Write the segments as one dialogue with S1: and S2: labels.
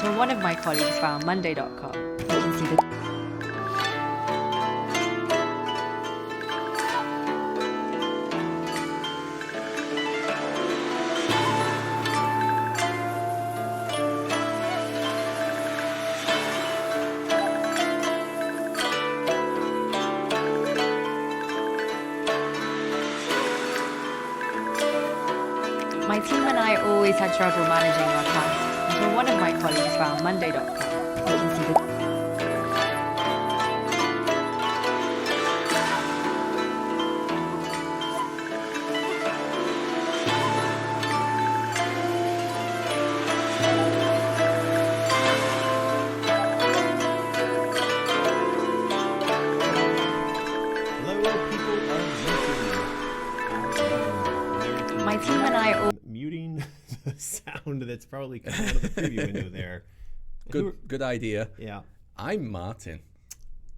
S1: until one of my colleagues found Monday.com. You can see the My team and I always had trouble managing our tasks until one of my colleagues found Monday.com. You can see the My team and I
S2: muting the sound that's probably coming out of the preview window there.
S3: Good idea.
S2: Yeah.
S3: I'm Martin.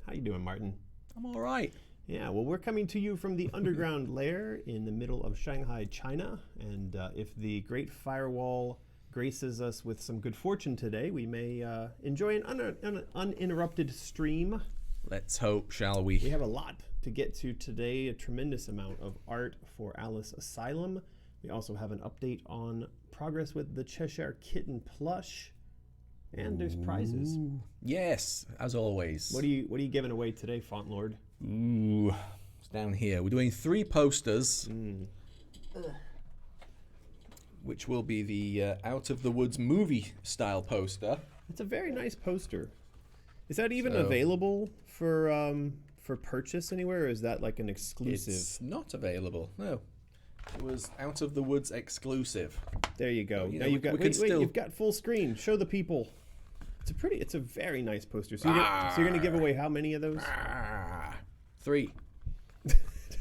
S2: How you doing, Martin?
S3: I'm all right.
S2: Yeah, well, we're coming to you from the underground lair in the middle of Shanghai, China. And if the Great Firewall graces us with some good fortune today, we may enjoy an uninterrupted stream.
S3: Let's hope, shall we?
S2: We have a lot to get to today, a tremendous amount of art for Alice Asylum. We also have an update on progress with the Cheshire kitten plush, and there's prizes.
S3: Yes, as always.
S2: What are you giving away today, Font Lord?
S3: Ooh, it's down here. We're doing 3 posters, which will be the Out of the Woods movie style poster.
S2: It's a very nice poster. Is that even available for purchase anywhere, or is that like an exclusive?
S3: It's not available. No. It was Out of the Woods exclusive.
S2: There you go.
S3: You
S2: now
S3: know,
S2: you've got you've got full screen. Show the people. It's a very nice poster. So you're gonna give away how many of those?
S3: 3.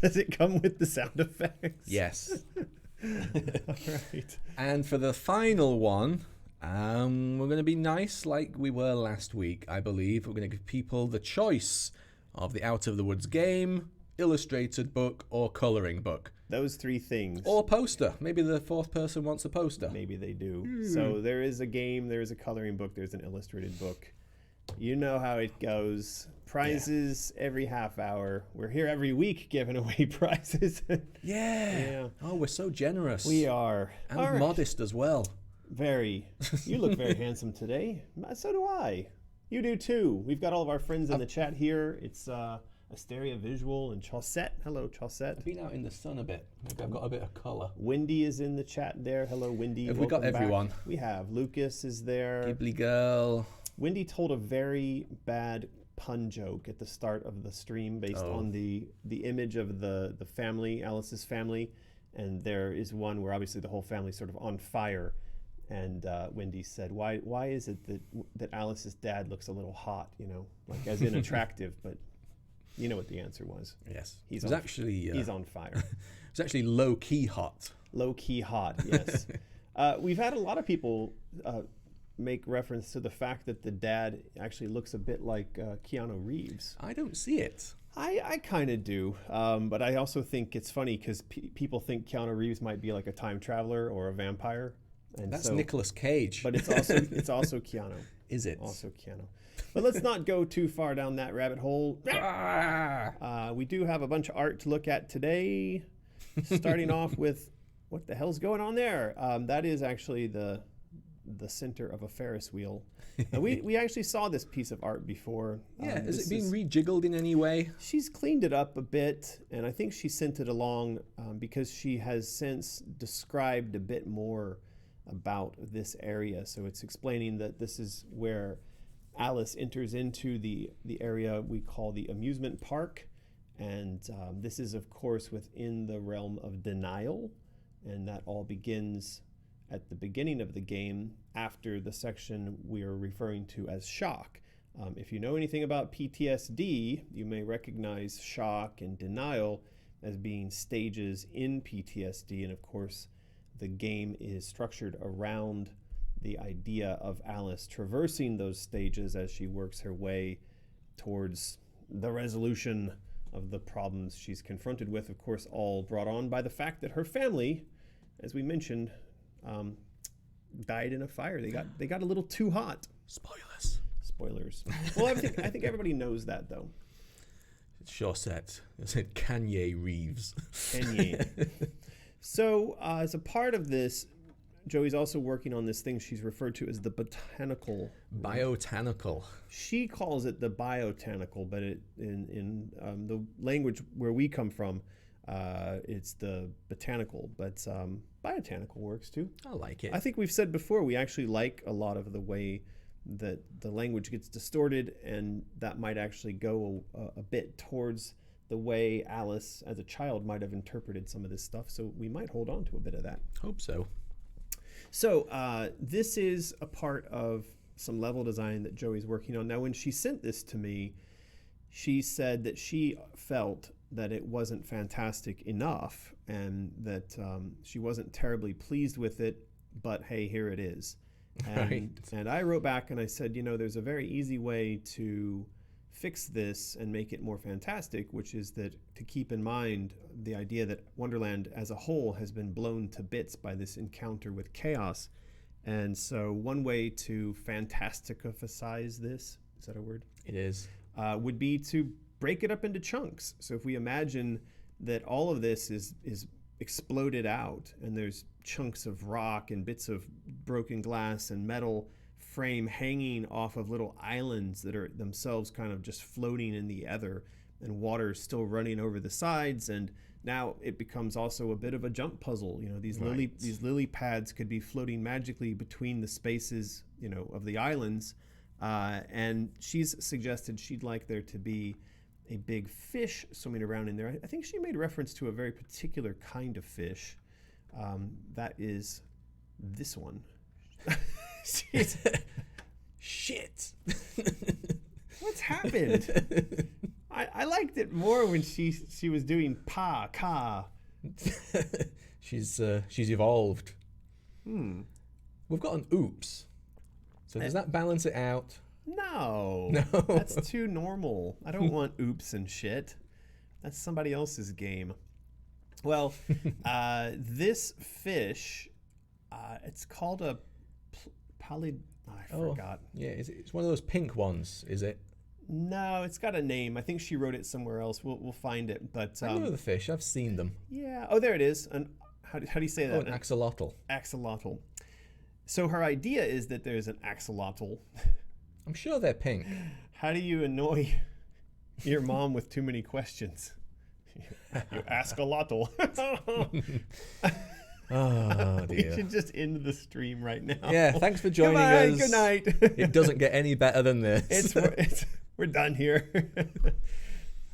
S2: Does it come with the sound effects?
S3: Yes.
S2: All right.
S3: And for the final one, we're going to be nice like we were last week, I believe. We're going to give people the choice of the Out of the Woods game, illustrated book, or colouring book.
S2: Those 3 things.
S3: Or poster. Maybe the 4th person wants a poster.
S2: Maybe they do. So there is a game, there is a coloring book, there's an illustrated book. You know how it goes. Prizes every half hour. We're here every week giving away prizes.
S3: Yeah. Oh, we're so generous.
S2: We are.
S3: And modest as well.
S2: Very. You look very handsome today. So do I. You do too. We've got all of our friends in the chat here. It's Asteria Visual and Chaussette. Hello, Chaussette.
S3: I've been out in the sun a bit. Maybe I've got a bit of colour.
S2: Wendy is in the chat there. Hello, Wendy.
S3: Have we got everyone?
S2: Back. We have. Lucas is there.
S3: Ghibli girl.
S2: Wendy told a very bad pun joke at the start of the stream based on the image of the family, Alice's family. And there is one where obviously the whole family's sort of on fire. And Wendy said, "Why is it that Alice's dad looks a little hot? You know, like as in attractive, but." You know what the answer was.
S3: Yes.
S2: He's on fire.
S3: It's actually low-key hot.
S2: Low-key hot, yes. We've had a lot of people make reference to the fact that the dad actually looks a bit like Keanu Reeves.
S3: I don't see it.
S2: I kind of do, but I also think it's funny because people think Keanu Reeves might be like a time traveler or a vampire. And
S3: that's Nicolas Cage.
S2: But it's also Keanu.
S3: Is it?
S2: Also Keanu. But let's not go too far down that rabbit hole. We do have a bunch of art to look at today, starting off with what the hell's going on there? That is actually the center of a Ferris wheel. We actually saw this piece of art before.
S3: Yeah, has it been rejiggled in any way?
S2: She's cleaned it up a bit, and I think she sent it along because she has since described a bit more about this area. So it's explaining that this is where Alice enters into the area we call the amusement park, and this is of course within the realm of denial, and that all begins at the beginning of the game after the section we are referring to as shock. If you know anything about PTSD, you may recognize shock and denial as being stages in PTSD, and of course the game is structured around the idea of Alice traversing those stages as she works her way towards the resolution of the problems she's confronted with, of course, all brought on by the fact that her family, as we mentioned, died in a fire. They got a little too hot.
S3: Spoilers.
S2: Spoilers. Well, I think everybody knows that, though.
S3: It's sure set. It said Kanye Reeves.
S2: Kanye. So, as a part of this, Joey's also working on this thing she's referred to as the Botanical.
S3: Botanical.
S2: She calls it the Botanical, but in the language where we come from, it's the Botanical. But Botanical works too.
S3: I like it.
S2: I think we've said before, we actually like a lot of the way that the language gets distorted, and that might actually go a bit towards the way Alice as a child might have interpreted some of this stuff. So we might hold on to a bit of that.
S3: Hope so.
S2: So this is a part of some level design that Joey's working on. Now, when she sent this to me, she said that she felt that it wasn't fantastic enough and that she wasn't terribly pleased with it, but hey, here it is. And I wrote back and I said, there's a very easy way to fix this and make it more fantastic, which is that to keep in mind the idea that Wonderland as a whole has been blown to bits by this encounter with chaos. And so one way to fantasticify this, is that a word?
S3: It is.
S2: Would be to break it up into chunks. So if we imagine that all of this is exploded out and there's chunks of rock and bits of broken glass and metal frame hanging off of little islands that are themselves kind of just floating in the ether, and water is still running over the sides, and now it becomes also a bit of a jump puzzle. These lily pads could be floating magically between the spaces of the islands, and she's suggested she'd like there to be a big fish swimming around in there. I think she made reference to a very particular kind of fish. That is this one.
S3: Shit.
S2: What's happened? I liked it more when she was doing pa ka.
S3: She's evolved. We've got an oops. So does that balance it out?
S2: No. That's too normal. I don't want oops and shit. That's somebody else's game. Well, this fish, it's called a I forgot.
S3: Yeah, it's one of those pink ones, is it?
S2: No, it's got a name. I think she wrote it somewhere else. We'll find it. But
S3: I know the fish. I've seen them.
S2: Yeah. Oh, there it is. And how do you say that?
S3: Oh, an axolotl.
S2: Axolotl. So her idea is that there's an axolotl.
S3: I'm sure they're pink.
S2: How do you annoy your mom with too many questions? You axolotl.
S3: Oh, dear.
S2: We should just end the stream right now.
S3: Yeah, thanks for joining us.
S2: Good night.
S3: It doesn't get any better than this.
S2: We're done here.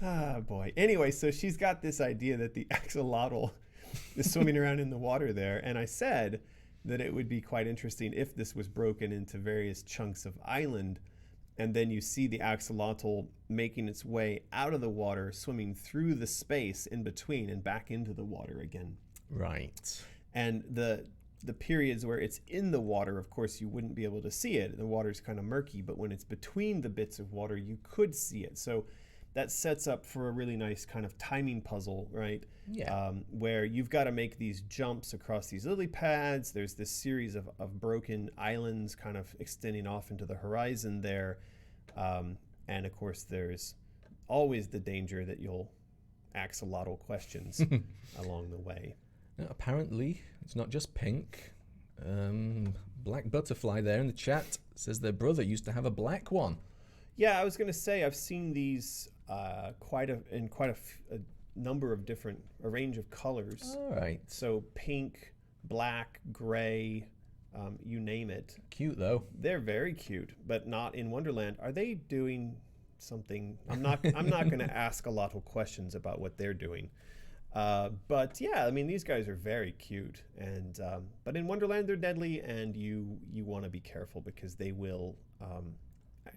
S2: Ah, boy. Anyway, so she's got this idea that the axolotl is swimming around in the water there, and I said that it would be quite interesting if this was broken into various chunks of island, and then you see the axolotl making its way out of the water, swimming through the space in between and back into the water again.
S3: Right.
S2: And the periods where it's in the water, of course, you wouldn't be able to see it. The water's kind of murky, but when it's between the bits of water, you could see it. So that sets up for a really nice kind of timing puzzle, right?
S3: Yeah.
S2: Where you've got to make these jumps across these lily pads. There's this series of broken islands kind of extending off into the horizon there. And of course, there's always the danger that you'll axolotl questions along the way.
S3: Now, apparently, it's not just pink. Black Butterfly there in the chat says their brother used to have a black one.
S2: Yeah, I was going to say I've seen these quite a number of a range of colors.
S3: All right.
S2: So pink, black, gray, you name it.
S3: Cute though.
S2: They're very cute, but not in Wonderland. Are they doing something? I'm not going to ask a lot of questions about what they're doing. But yeah, I mean, these guys are very cute, and but in Wonderland they're deadly, and you want to be careful because they will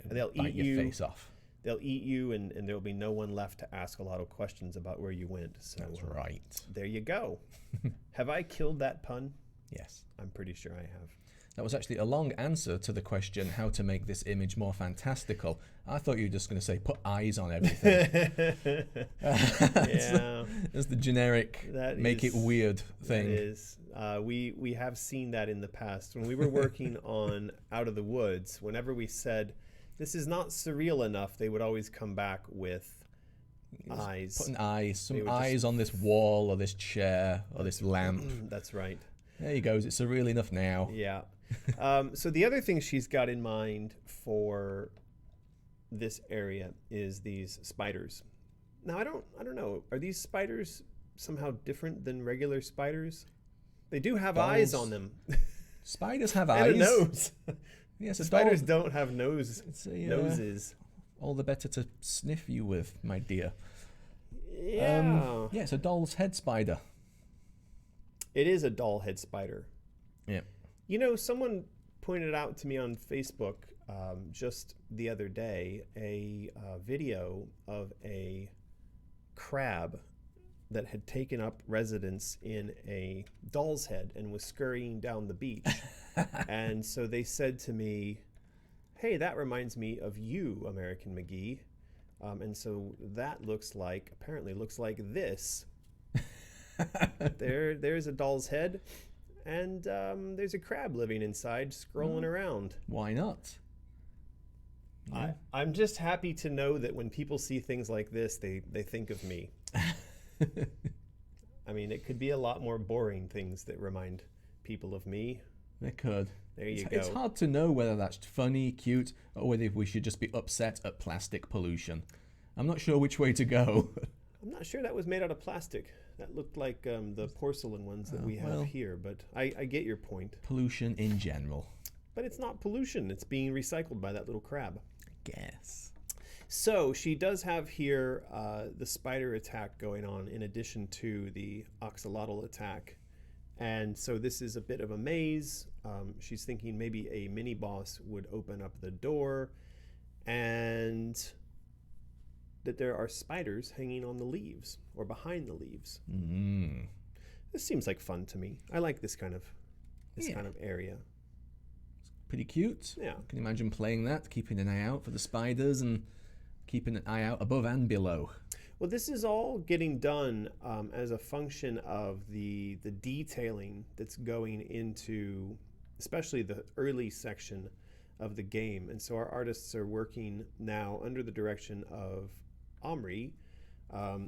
S2: they'll
S3: Bite
S2: eat
S3: your
S2: you.
S3: face off.
S2: They'll eat you, and there'll be no one left to ask a lot of questions about where you went. So
S3: That's right.
S2: there you go. Have I killed that pun?
S3: Yes.
S2: I'm pretty sure I have.
S3: That was actually a long answer to the question how to make this image more fantastical. I thought you were just going to say put eyes on everything. That's the generic make it weird thing.
S2: That is. We have seen that in the past. When we were working on Out of the Woods, whenever we said this is not surreal enough, they would always come back with eyes.
S3: Put some eyes on this wall or this chair or this lamp.
S2: That's right.
S3: There you go. Is it surreal enough now?
S2: Yeah. So the other thing she's got in mind for this area is these spiders. Now I don't know. Are these spiders somehow different than regular spiders? They do have eyes on them.
S3: Spiders have eyes.
S2: And a nose.
S3: Yes,
S2: spiders don't have noses.
S3: All the better to sniff you with, my dear.
S2: Yeah.
S3: Yeah, it's a doll's head spider.
S2: It is a doll head spider.
S3: Yeah.
S2: You know, someone pointed out to me on Facebook just the other day a video of a crab that had taken up residence in a doll's head and was scurrying down the beach. And so they said to me, hey, that reminds me of you, American McGee. And so that apparently looks like this. There's a doll's head, and there's a crab living inside, scrolling around.
S3: Why not? Yeah.
S2: I'm just happy to know that when people see things like this, they think of me. I mean, it could be a lot more boring things that remind people of me.
S3: They could.
S2: There you go.
S3: It's hard to know whether that's funny, cute, or whether we should just be upset at plastic pollution. I'm not sure which way to go.
S2: I'm not sure that was made out of plastic. That looked like the porcelain ones that we have here, but I get your point.
S3: Pollution in general.
S2: But it's not pollution. It's being recycled by that little crab.
S3: I guess.
S2: So she does have here the spider attack going on in addition to the axolotl attack. And so this is a bit of a maze. She's thinking maybe a mini boss would open up the door, and that there are spiders hanging on the leaves or behind the leaves.
S3: Mm.
S2: This seems like fun to me. I like this kind of area.
S3: It's pretty cute.
S2: Yeah.
S3: Can you imagine playing that, keeping an eye out for the spiders and keeping an eye out above and below?
S2: Well, this is all getting done as a function of the detailing that's going into especially the early section of the game. And so our artists are working now under the direction of Omri,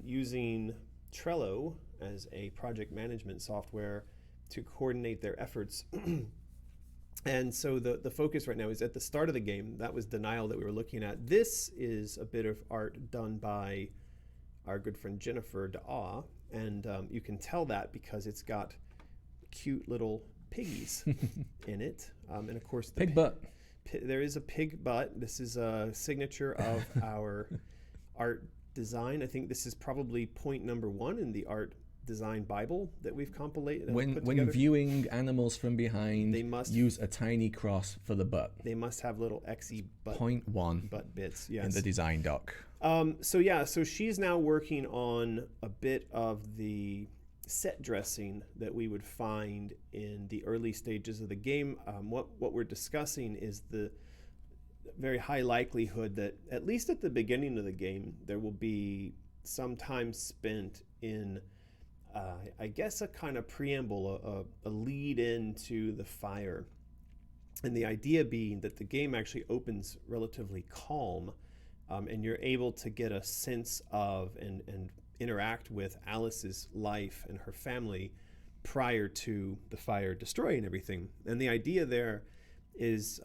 S2: using Trello as a project management software to coordinate their efforts. And so the focus right now is at the start of the game. That was Denial that we were looking at. This is a bit of art done by our good friend Jennifer Daw, and you can tell that because it's got cute little piggies in it, and of course the
S3: pig butt.
S2: There is a pig butt. This is a signature of our art design. I think this is probably point number 1 in the art design Bible that we've compiled.
S3: When viewing animals from behind,
S2: they must
S3: use a tiny cross for the butt.
S2: They must have little XE butt,
S3: point 1
S2: butt bits. Yes.
S3: In the design doc.
S2: So she's now working on a bit of the set dressing that we would find in the early stages of the game. What we're discussing is the very high likelihood that at least at the beginning of the game there will be some time spent in I guess a kind of preamble, a lead into the fire, and the idea being that the game actually opens relatively calm, and you're able to get a sense of and interact with Alice's life and her family prior to the fire destroying everything. And the idea there is,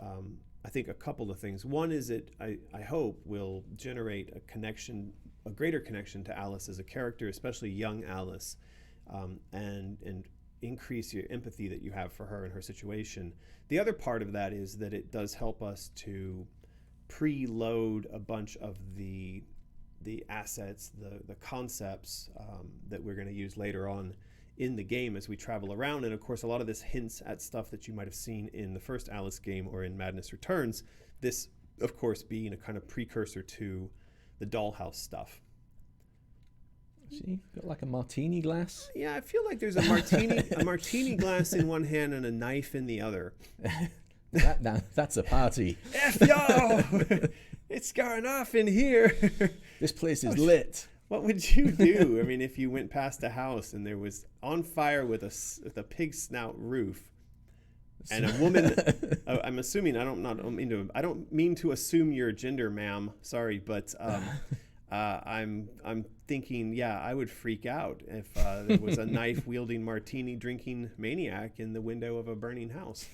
S2: I think, a couple of things. One is it, I hope, will generate a greater connection to Alice as a character, especially young Alice, and increase your empathy that you have for her and her situation. The other part of that is that it does help us to preload a bunch of the assets, the concepts that we're going to use later on in the game as we travel around. And of course, a lot of this hints at stuff that you might have seen in the first Alice game or in Madness Returns. This, of course, being a kind of precursor to the dollhouse stuff.
S3: See, got like a martini glass.
S2: Yeah, I feel like there's a martini glass in one hand and a knife in the other.
S3: That's a party.
S2: F yo! It's going off in here.
S3: This place is lit.
S2: What would you do? I mean, if you went past a house and there was on fire with a pig snout roof, and a woman, I'm assuming I don't mean to assume your gender, ma'am. Sorry, but I'm thinking, yeah, I would freak out if there was a knife wielding martini drinking maniac in the window of a burning house.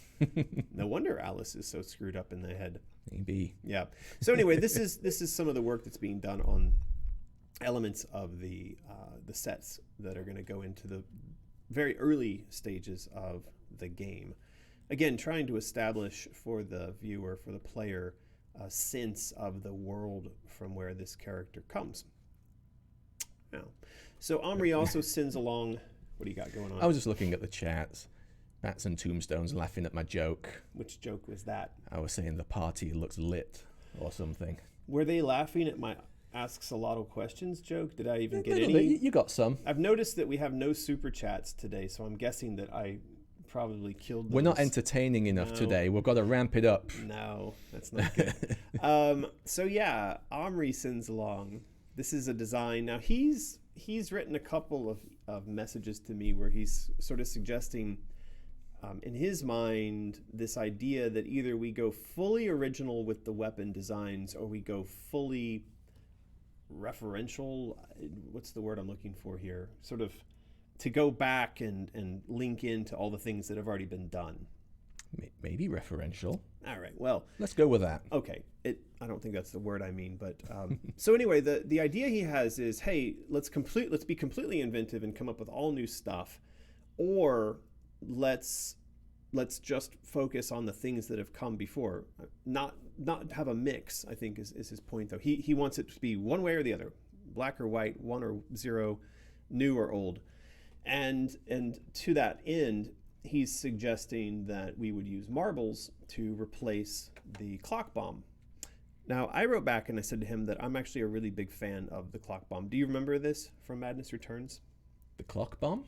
S2: No wonder Alice is so screwed up in the head.
S3: Maybe.
S2: Yeah. So anyway, this is some of the work that's being done on elements of the sets that are going to go into the very early stages of the game. Again, trying to establish for the viewer, for the player, a sense of the world from where this character comes. Now, so Omri also sends along. What do you got going on?
S3: I was just looking at the chats. Bats and Tombstones laughing at my joke.
S2: Which joke was that?
S3: I was saying the party looks lit or something.
S2: Were they laughing at my asks a lot of questions joke? Did I even get any?
S3: Bit. You got some.
S2: I've noticed that we have no super chats today, so I'm guessing that I probably killed those.
S3: We're not entertaining enough today. We've got to ramp it up.
S2: No, that's not good. So yeah, Omri sends along. This is a design. Now he's written a couple of messages to me where he's sort of suggesting in his mind this idea that either we go fully original with the weapon designs or we go fully referential. What's the word I'm looking for here? Sort of to go back and link into all the things that have already been done.
S3: Maybe referential.
S2: All right, well,
S3: let's go with that.
S2: Okay, I don't think that's the word I mean, but so anyway, the idea he has is, hey, let's be completely inventive and come up with all new stuff, or let's just focus on the things that have come before, not have a mix. I think is his point, though. He wants it to be one way or the other, black or white, 1 or 0, new or old. And to that end, he's suggesting that we would use marbles to replace the clock bomb. Now, I wrote back and I said to him that I'm actually a really big fan of the clock bomb. Do you remember this from Madness Returns?
S3: The clock bomb?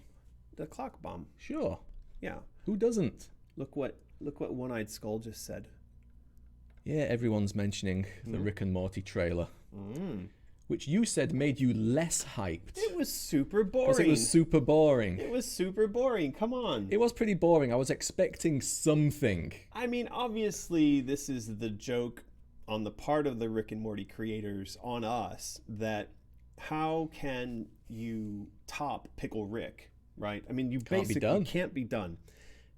S2: The clock bomb.
S3: Sure.
S2: Yeah.
S3: Who doesn't?
S2: Look what One-Eyed Skull just said.
S3: Yeah, everyone's mentioning the Rick and Morty trailer. Which you said made you less hyped.
S2: It was super boring.
S3: Because it was super boring.
S2: It was super boring. Come on.
S3: It was pretty boring. I was expecting something.
S2: I mean, obviously, this is the joke on the part of the Rick and Morty creators on us that how can you top Pickle Rick, right? I mean, you basically can't be done.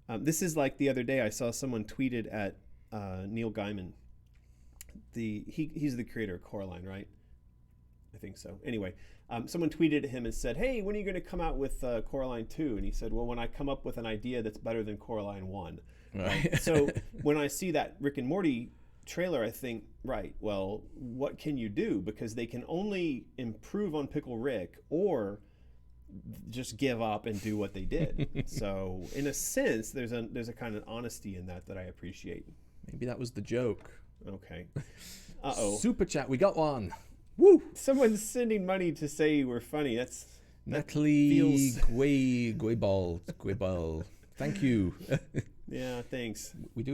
S2: This is like the other day I saw someone tweeted at Neil Gaiman. He's the creator of Coraline, right? I think so. Anyway, someone tweeted at him and said, hey, when are you going to come out with Coraline 2? And he said, well, when I come up with an idea that's better than Coraline 1.
S3: Right.
S2: So when I see that Rick and Morty trailer, I think, right, well, what can you do? Because they can only improve on Pickle Rick or just give up and do what they did. So in a sense, there's a kind of honesty in that I appreciate.
S3: Maybe that was the joke.
S2: Okay. Uh-oh.
S3: Super chat, we got one.
S2: Woo! Someone's sending money to say we're funny.
S3: Natalie Guibal. Thank you.
S2: Yeah, thanks.
S3: We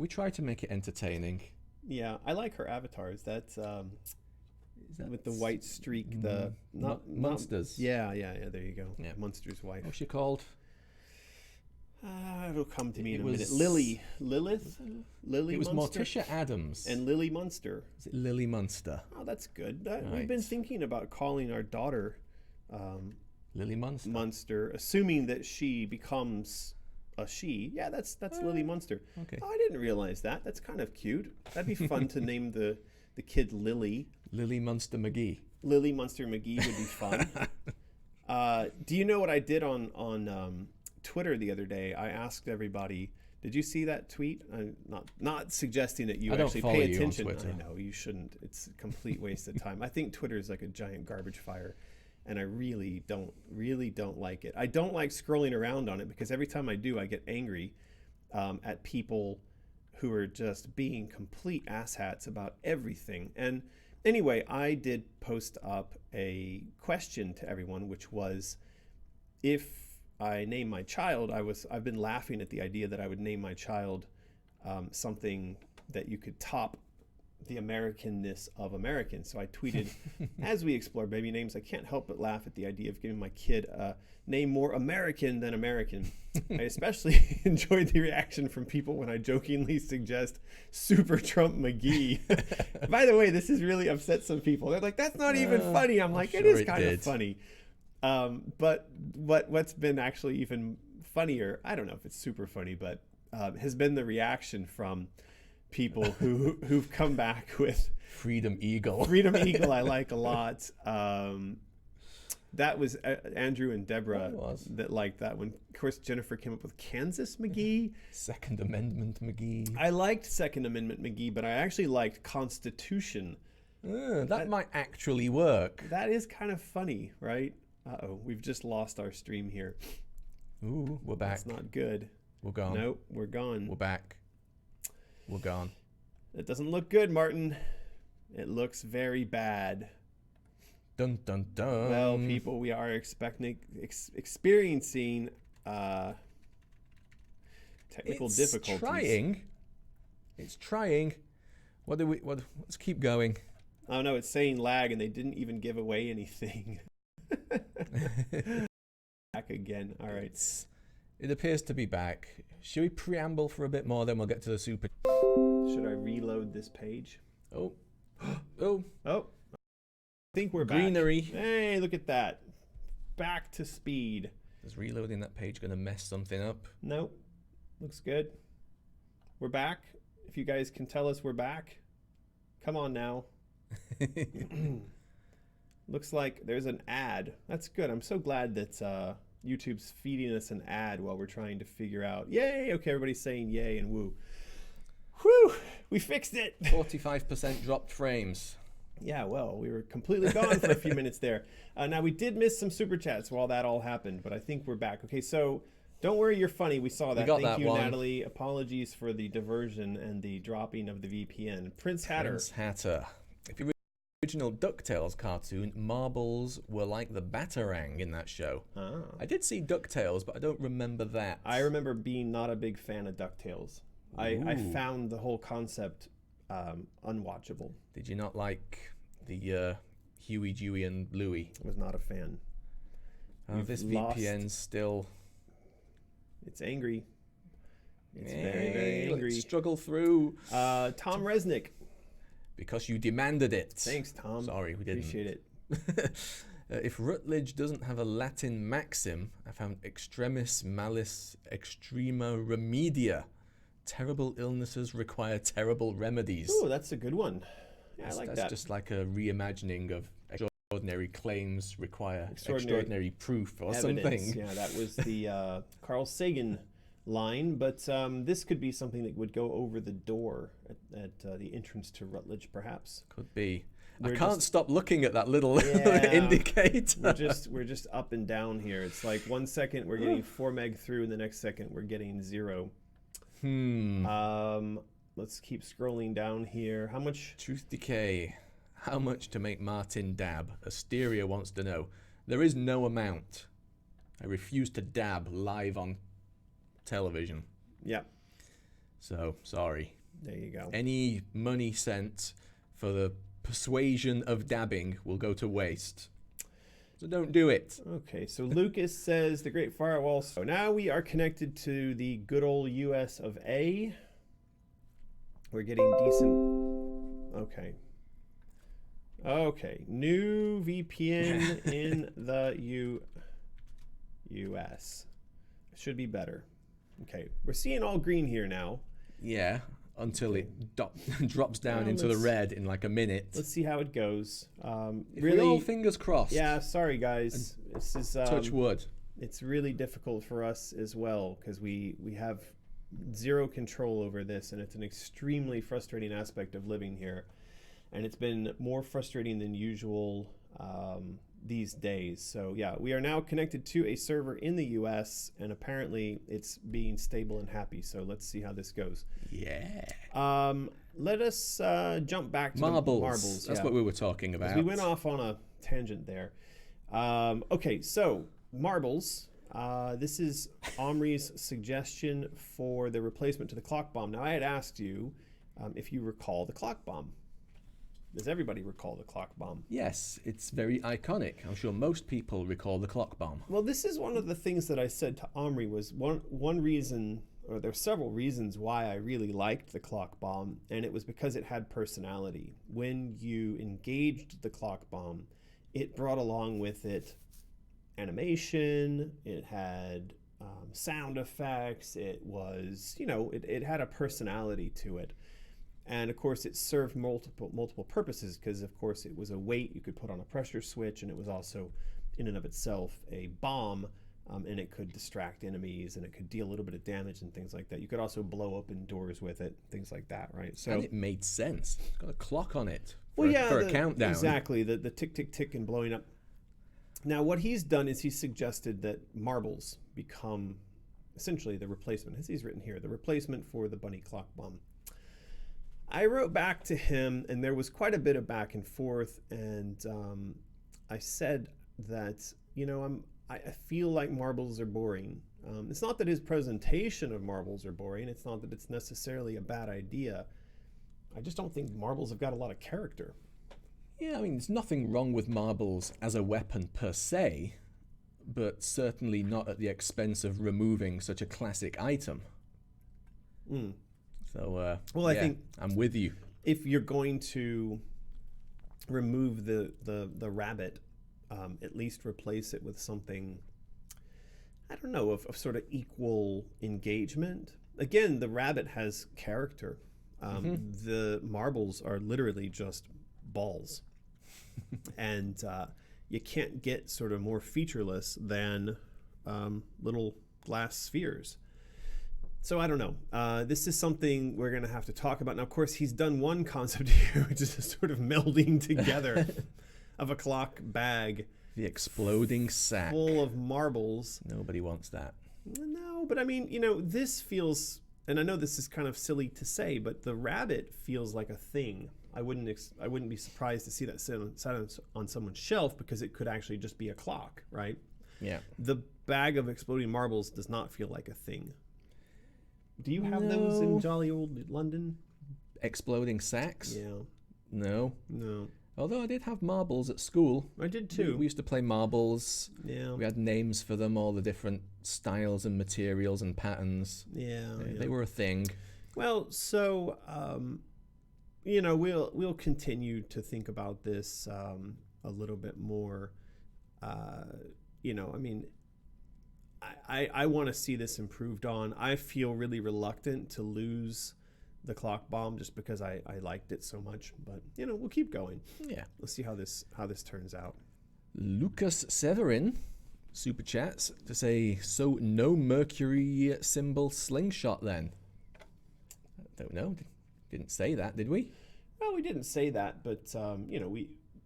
S3: try to make it entertaining.
S2: Yeah, I like her avatars. That's with the white streak. The
S3: Monsters.
S2: Yeah. There you go.
S3: Yeah.
S2: Monster's wife.
S3: What's she called?
S2: It'll come to me in a minute. Lilith.
S3: It was
S2: Munster?
S3: Morticia Adams
S2: And Lily Munster.
S3: Is it Lily Munster?
S2: Oh, that's good.
S3: Right.
S2: We've been thinking about calling our daughter
S3: Lily Munster.
S2: Munster, assuming that she becomes a she. Yeah, that's Lily Munster.
S3: Okay.
S2: Oh, I didn't realize that. That's kind of cute. That'd be fun to name the kid Lily.
S3: Lily Munster McGee.
S2: Lily Munster McGee would be fun. Do you know what I did on Twitter the other day? I asked everybody, did you see that tweet? I'm not suggesting that you actually pay attention.
S3: You on Twitter.
S2: I know you shouldn't. It's a complete waste of time. I think Twitter is like a giant garbage fire, and I really don't like it. I don't like scrolling around on it because every time I do, I get angry at people who are just being complete asshats about everything. And Anyway, I did post up a question to everyone, which was, if I name my child, I've been laughing at the idea that I would name my child something that you could top the Americanness of American. So I tweeted, as we explore baby names, I can't help but laugh at the idea of giving my kid a name more American than American. I especially enjoyed the reaction from people when I jokingly suggest Super Trump McGee. By the way, this has really upset some people. They're like, that's not even funny. I'm like, it is kind of funny. But what's been actually even funnier, I don't know if it's super funny, but has been the reaction from people who've come back with
S3: Freedom Eagle.
S2: Freedom Eagle I like a lot. That was Andrew and Deborah that liked that one. Of course, Jennifer came up with Kansas McGee.
S3: Second Amendment McGee.
S2: I liked Second Amendment McGee, but I actually liked Constitution.
S3: That might actually work.
S2: That is kind of funny, right? Uh-oh, we've just lost our stream here.
S3: Ooh, we're back.
S2: That's not good.
S3: We're gone.
S2: Nope, we're gone.
S3: We're back. We're gone.
S2: It doesn't look good, Martin. It looks very bad.
S3: Dun dun dun.
S2: Well, people, we are experiencing technical difficulties.
S3: It's trying. Let's keep going.
S2: Oh no, it's saying lag, and they didn't even give away anything. Back again. All right.
S3: It appears to be back. Should we preamble for a bit more, then we'll get to the super...
S2: Should I reload this page?
S3: Oh. Oh.
S2: I think we're
S3: Greenery.
S2: back. Hey, look at that. Back to speed.
S3: Is reloading that page going to mess something up?
S2: Nope. Looks good. We're back. If you guys can tell us we're back. Come on now. Looks like there's an ad. That's good. I'm so glad that YouTube's feeding us an ad while we're trying to figure out. Yay! Okay, everybody's saying yay and woo. Whew! We fixed it!
S3: 45% dropped frames.
S2: Yeah, well, we were completely gone for a few minutes there. Now, we did miss some super chats while that all happened, but I think we're back. Okay, so don't worry, you're funny. We saw that. Thank you, Natalie. Apologies for the diversion and the dropping of the VPN. Prince Hatter.
S3: If you original DuckTales cartoon, marbles were like the Batarang in that show.
S2: Oh.
S3: I did see DuckTales, but I don't remember that.
S2: I remember being not a big fan of DuckTales. I found the whole concept unwatchable.
S3: Did you not like the Huey, Dewey, and Bluey?
S2: I was not a fan.
S3: This VPN still...
S2: It's angry. It's very, very angry.
S3: Let's struggle through.
S2: Tom Resnick.
S3: Because you demanded it.
S2: Thanks, Tom.
S3: Sorry, we didn't.
S2: Appreciate it.
S3: If Rutledge doesn't have a Latin maxim, I found extremis malis extrema remedia. Terrible illnesses require terrible remedies.
S2: Oh, that's a good one. Yeah, I like that.
S3: That's just like a reimagining of extraordinary claims require extraordinary proof or
S2: evidence.
S3: Something.
S2: Yeah, that was the Carl Sagan line, but this could be something that would go over the door at the entrance to Rutledge, perhaps.
S3: Could be. I can't stop looking at that little indicator.
S2: We're just up and down here. It's like 1 second we're getting 4 meg through, and the next second we're getting 0. Let's keep scrolling down here. How much?
S3: Truth Decay. How much to make Martin dab? Asteria wants to know. There is no amount. I refuse to dab live on television.
S2: Yeah.
S3: So, sorry.
S2: There you go. Any
S3: money sent for the persuasion of dabbing will go to waste. So don't do it.
S2: Okay, so Lucas says the Great Firewall. So now we are connected to the good old US of A. We're getting decent... Okay. Okay, new VPN in the US. Should be better. Okay, we're seeing all green here now.
S3: Yeah, until it drops down into the red in like a minute.
S2: Let's see how it goes.
S3: Really, all fingers crossed.
S2: Yeah, sorry guys. This is
S3: touch wood.
S2: It's really difficult for us as well because we have zero control over this, and it's an extremely frustrating aspect of living here. And it's been more frustrating than usual these days. So yeah, we are now connected to a server in the US, and apparently it's being stable and happy. So let's see how this goes.
S3: Yeah.
S2: Let us jump back to
S3: Marbles.
S2: the marbles.
S3: That's what we were talking about.
S2: We went off on a tangent there. Okay, so marbles. This is Omri's suggestion for the replacement to the clock bomb. Now, I had asked you if you recall the clock bomb. Does everybody recall the clock bomb?
S3: Yes, it's very iconic. I'm sure most people recall the clock bomb.
S2: Well, this is one of the things that I said to Omri was one reason, or there's several reasons why I really liked the clock bomb, and it was because it had personality. When you engaged the clock bomb, it brought along with it animation, it had sound effects, it was, it had a personality to it. And of course, it served multiple purposes because, of course, it was a weight you could put on a pressure switch, and it was also, in and of itself, a bomb, and it could distract enemies, and it could deal a little bit of damage and things like that. You could also blow open doors with it, things like that, right? So,
S3: and it made sense. It's got a clock on it
S2: for
S3: a countdown.
S2: Exactly, the tick, tick, tick, and blowing up. Now, what he's done is he's suggested that marbles become essentially the replacement, as he's written here, the replacement for the bunny clock bomb. I wrote back to him, and there was quite a bit of back and forth, and I said that, I feel like marbles are boring. It's not that his presentation of marbles are boring. It's not that it's necessarily a bad idea. I just don't think marbles have got a lot of character.
S3: Yeah, I mean, there's nothing wrong with marbles as a weapon per se, but certainly not at the expense of removing such a classic item. So,
S2: I think
S3: I'm with you.
S2: If you're going to remove the rabbit, at least replace it with something, I don't know, of sort of equal engagement. Again, the rabbit has character. The marbles are literally just balls. And you can't get sort of more featureless than little glass spheres. So I don't know. This is something we're going to have to talk about. Now, of course, he's done one concept here, which is a sort of melding together of a clock bag.
S3: The exploding sack.
S2: Full of marbles.
S3: Nobody wants that.
S2: No, but I mean, this feels, and I know this is kind of silly to say, but the rabbit feels like a thing. I wouldn't be surprised to see that sit on someone's shelf because it could actually just be a clock, right?
S3: Yeah.
S2: The bag of exploding marbles does not feel like a thing. Do you have those in jolly old London?
S3: Exploding sacks?
S2: Yeah.
S3: No.
S2: No.
S3: Although I did have marbles at school.
S2: I did too.
S3: We used to play marbles.
S2: Yeah.
S3: We had names for them, all the different styles and materials and patterns.
S2: Yeah.
S3: They were a thing.
S2: Well, so we'll continue to think about this a little bit more. I want to see this improved on. I feel really reluctant to lose the clock bomb just because I liked it so much. But we'll keep going.
S3: Yeah.
S2: Let's see how this turns out.
S3: Lucas Severin super chats to say, so no mercury symbol slingshot then? I don't know. Didn't say that, did we?
S2: Well, we didn't say that, but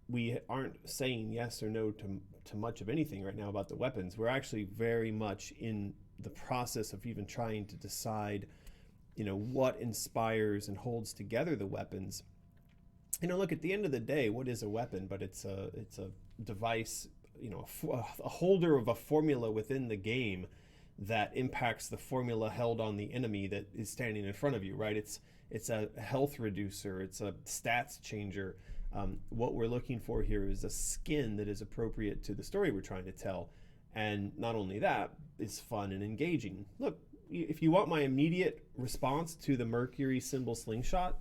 S2: we aren't saying yes or no to much of anything right now about the weapons. We're actually very much in the process of even trying to decide, what inspires and holds together the weapons. Look, at the end of the day, what is a weapon? But it's a device, a holder of a formula within the game that impacts the formula held on the enemy that is standing in front of you, right? It's a health reducer. It's a stats changer. What we're looking for here is a skin that is appropriate to the story we're trying to tell. And not only that, it's fun and engaging. Look, if you want my immediate response to the Mercury symbol slingshot,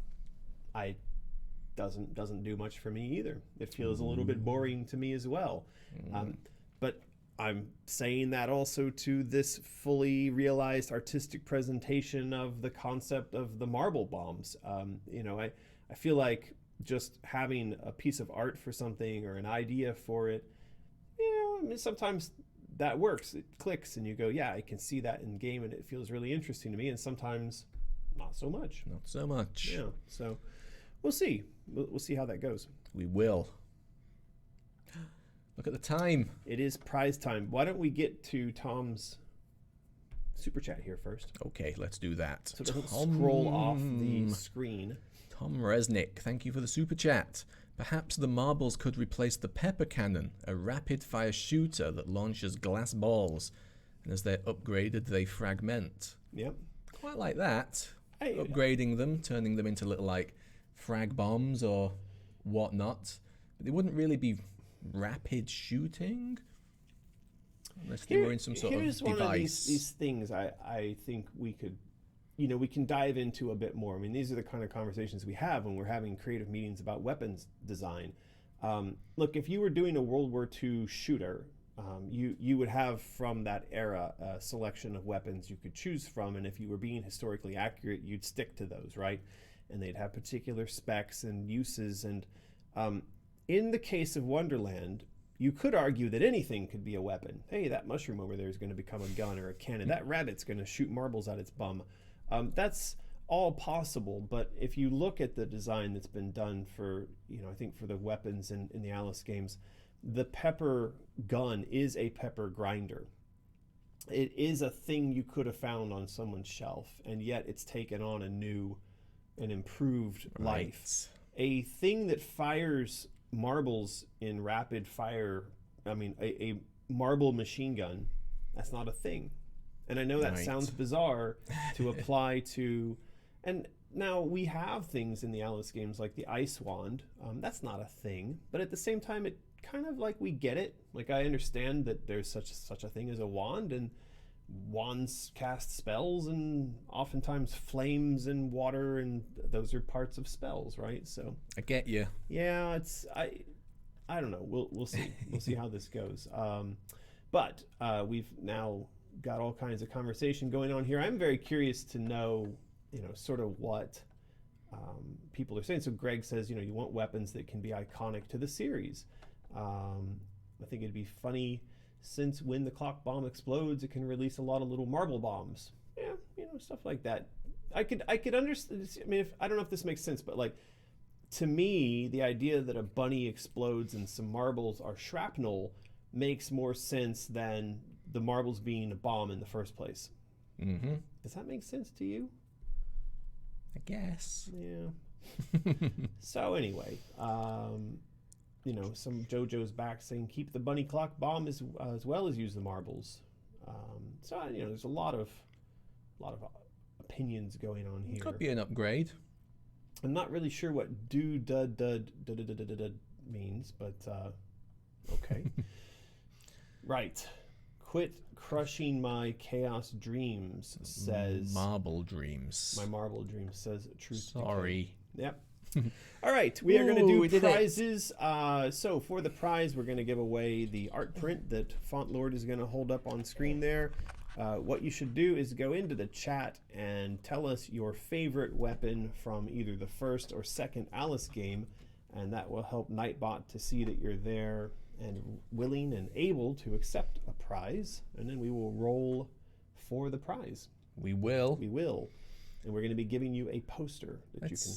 S2: doesn't do much for me either. It feels a little bit boring to me as well. But I'm saying that also to this fully realized artistic presentation of the concept of the marble bombs. I feel like just having a piece of art for something or an idea for it, sometimes that works. It clicks and you go, yeah, I can see that in game and it feels really interesting to me. And sometimes not so much.
S3: Not so much.
S2: Yeah. So we'll see. We'll see how that goes.
S3: We will. Look at the time.
S2: It is prize time. Why don't we get to Tom's super chat here first?
S3: Okay, let's do that.
S2: So don't scroll off the screen.
S3: Tom Resnick, thank you for the super chat. Perhaps the marbles could replace the pepper cannon, a rapid-fire shooter that launches glass balls, and as they're upgraded, they fragment.
S2: Yep.
S3: Quite like that. Upgrading them, turning them into little, like, frag bombs or whatnot. But they wouldn't really be rapid shooting unless they were in some sort of device.
S2: Here's one of these things I think we could, we can dive into a bit more. I mean, these are the kind of conversations we have when we're having creative meetings about weapons design. Look, if you were doing a World War II shooter, you would have from that era a selection of weapons you could choose from, and if you were being historically accurate, you'd stick to those, right? And they'd have particular specs and uses. And in the case of Wonderland, you could argue that anything could be a weapon. Hey, that mushroom over there is going to become a gun or a cannon. That rabbit's going to shoot marbles at its bum. That's all possible, but if you look at the design that's been done for, I think for the weapons in the Alice games, the pepper gun is a pepper grinder. It is a thing you could have found on someone's shelf, and yet it's taken on a new and improved life. A thing that fires marbles in rapid fire, a marble machine gun, that's not a thing. And I know that sounds bizarre to apply to, and now we have things in the Alice games like the ice wand. That's not a thing, but at the same time, it kind of like we get it. Like I understand that there's such a thing as a wand, and wands cast spells, and oftentimes flames and water, and those are parts of spells, right? So
S3: I get you.
S2: Yeah, I don't know. We'll see. We'll see how this goes. But we've now got all kinds of conversation going on here. I'm very curious to know, sort of what people are saying. So Greg says, you want weapons that can be iconic to the series. I think it'd be funny since when the clock bomb explodes, it can release a lot of little marble bombs. Yeah, stuff like that. I could understand. I mean, I don't know if this makes sense, but like to me, the idea that a bunny explodes and some marbles are shrapnel makes more sense than the marbles being a bomb in the first place.
S3: Mm-hmm.
S2: Does that make sense to you?
S3: I guess.
S2: Yeah. So anyway, some JoJo's back saying keep the bunny clock bomb as well as use the marbles. So there's a lot of opinions going on here.
S3: Could be an upgrade.
S2: I'm not really sure what do dud means, but okay. Right. Quit crushing my chaos dreams, says
S3: Marble Dreams.
S2: My marble dreams, says Truth.
S3: Sorry.
S2: Yep. All right, we are going to do prizes. So for the prize, we're going to give away the art print that Font Lord is going to hold up on screen there. What you should do is go into the chat and tell us your favorite weapon from either the first or second Alice game, and that will help Nightbot to see that you're there and willing and able to accept a prize, and then we will roll for the prize.
S3: We will.
S2: And we're going to be giving you a poster that you can...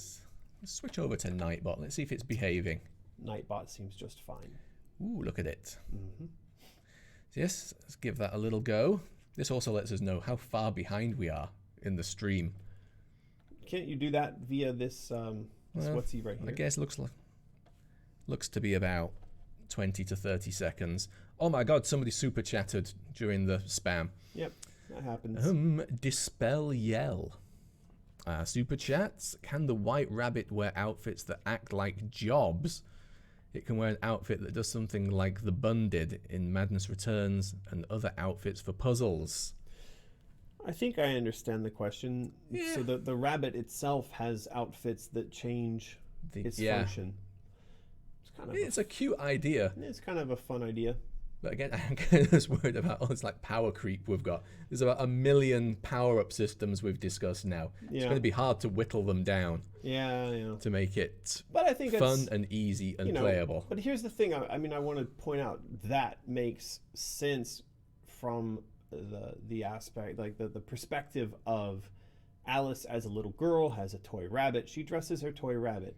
S3: Let's switch over to Nightbot. Let's see if it's behaving.
S2: Nightbot seems just fine.
S3: Ooh, look at it.
S2: Mm-hmm.
S3: So yes, let's give that a little go. This also lets us know how far behind we are in the stream.
S2: Can't you do that via this what's he right here?
S3: I guess looks to be about 20 to 30 seconds. Oh my god, somebody super chatted during the spam.
S2: Yep, that happens.
S3: Dispel Yell. Super chats. Can the white rabbit wear outfits that act like jobs? It can wear an outfit that does something like the bun did in Madness Returns and other outfits for puzzles.
S2: I think I understand the question. Yeah. So the rabbit itself has outfits that change its function.
S3: It's a cute idea.
S2: It's kind of a fun idea.
S3: But again, I'm kind of worried about all this like power creep we've got. There's about 1 million power-up systems we've discussed now. Yeah. It's going to be hard to whittle them down.
S2: Yeah.
S3: To make it
S2: but I think
S3: fun and easy and playable.
S2: But here's the thing. I want to point out that makes sense from the aspect, like the perspective of Alice as a little girl has a toy rabbit. She dresses her toy rabbit.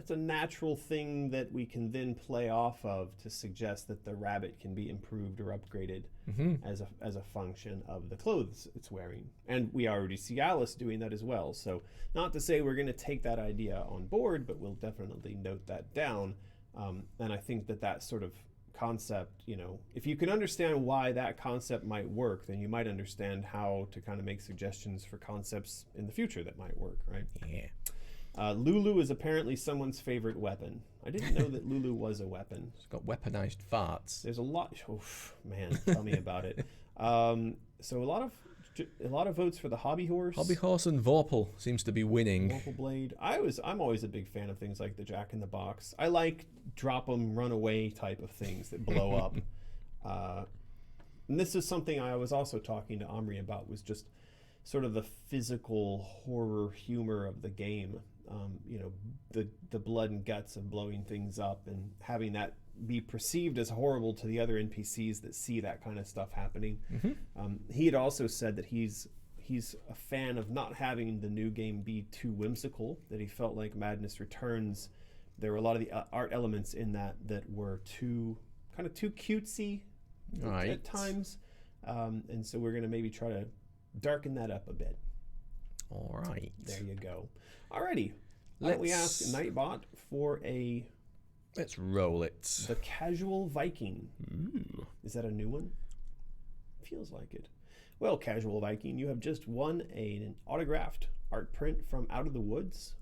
S2: a natural thing that we can then play off of to suggest that the rabbit can be improved or upgraded as a function of the clothes it's wearing. And we already see Alice doing that as well. So not to say we're going to take that idea on board, but we'll definitely note that down. And I think that sort of concept, if you can understand why that concept might work, then you might understand how to kind of make suggestions for concepts in the future that might work, right?
S3: Yeah.
S2: Lulu is apparently someone's favorite weapon. I didn't know that Lulu was a weapon.
S3: It's got weaponized farts.
S2: There's a lot. Oh, man, tell me about it. So a lot of votes for the hobby horse.
S3: Hobby horse and Vorpal seems to be winning.
S2: Vorpal blade. I'm always a big fan of things like the Jack in the Box. I like drop 'em, run away type of things that blow up. And this is something I was also talking to Omri about, was just sort of the physical horror humor of the game. The blood and guts of blowing things up and having that be perceived as horrible to the other NPCs that see that kind of stuff happening. He had also said that he's a fan of not having the new game be too whimsical, that he felt like Madness Returns, there were a lot of the art elements in that were too cutesy at times. And so we're going to maybe try to darken that up a bit.
S3: All right.
S2: There you go. Alrighty. Why don't we ask Nightbot for
S3: Let's roll it.
S2: The Casual Viking.
S3: Ooh.
S2: Is that a new one? Feels like it. Well, Casual Viking, you have just won an autographed art print from Out of the Woods.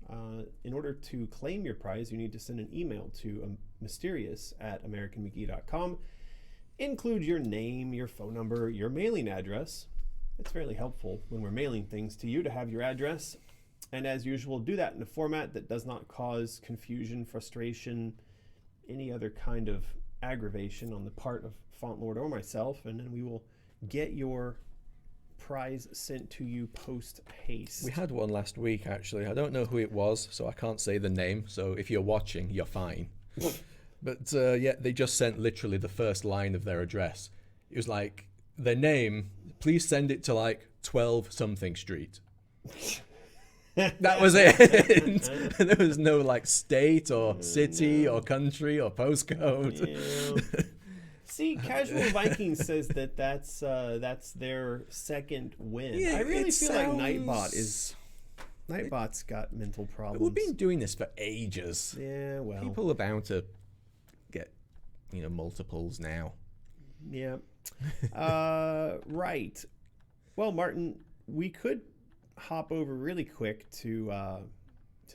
S2: In order to claim your prize, you need to send an email to mysterious@americanmcgee.com. Include your name, your phone number, your mailing address. It's fairly helpful when we're mailing things to you to have your address. And as usual, do that in a format that does not cause confusion, frustration, any other kind of aggravation on the part of Font Lord or myself. And then we will get your prize sent to you post haste.
S3: We had one last week, actually. I don't know who it was, so I can't say the name. So if you're watching, you're fine. But yeah, they just sent literally the first line of their address. It was like, their name, please send it to like 12 something street. That was it. There was no like state or city or country or postcode.
S2: Yeah. See, Casual Viking says that's their second win.
S3: Yeah,
S2: I really feel like Nightbot's got mental problems.
S3: We've been doing this for ages.
S2: Yeah, well,
S3: People are bound to get, multiples now.
S2: Yeah. Right. Well, Martin, we could hop over really quick to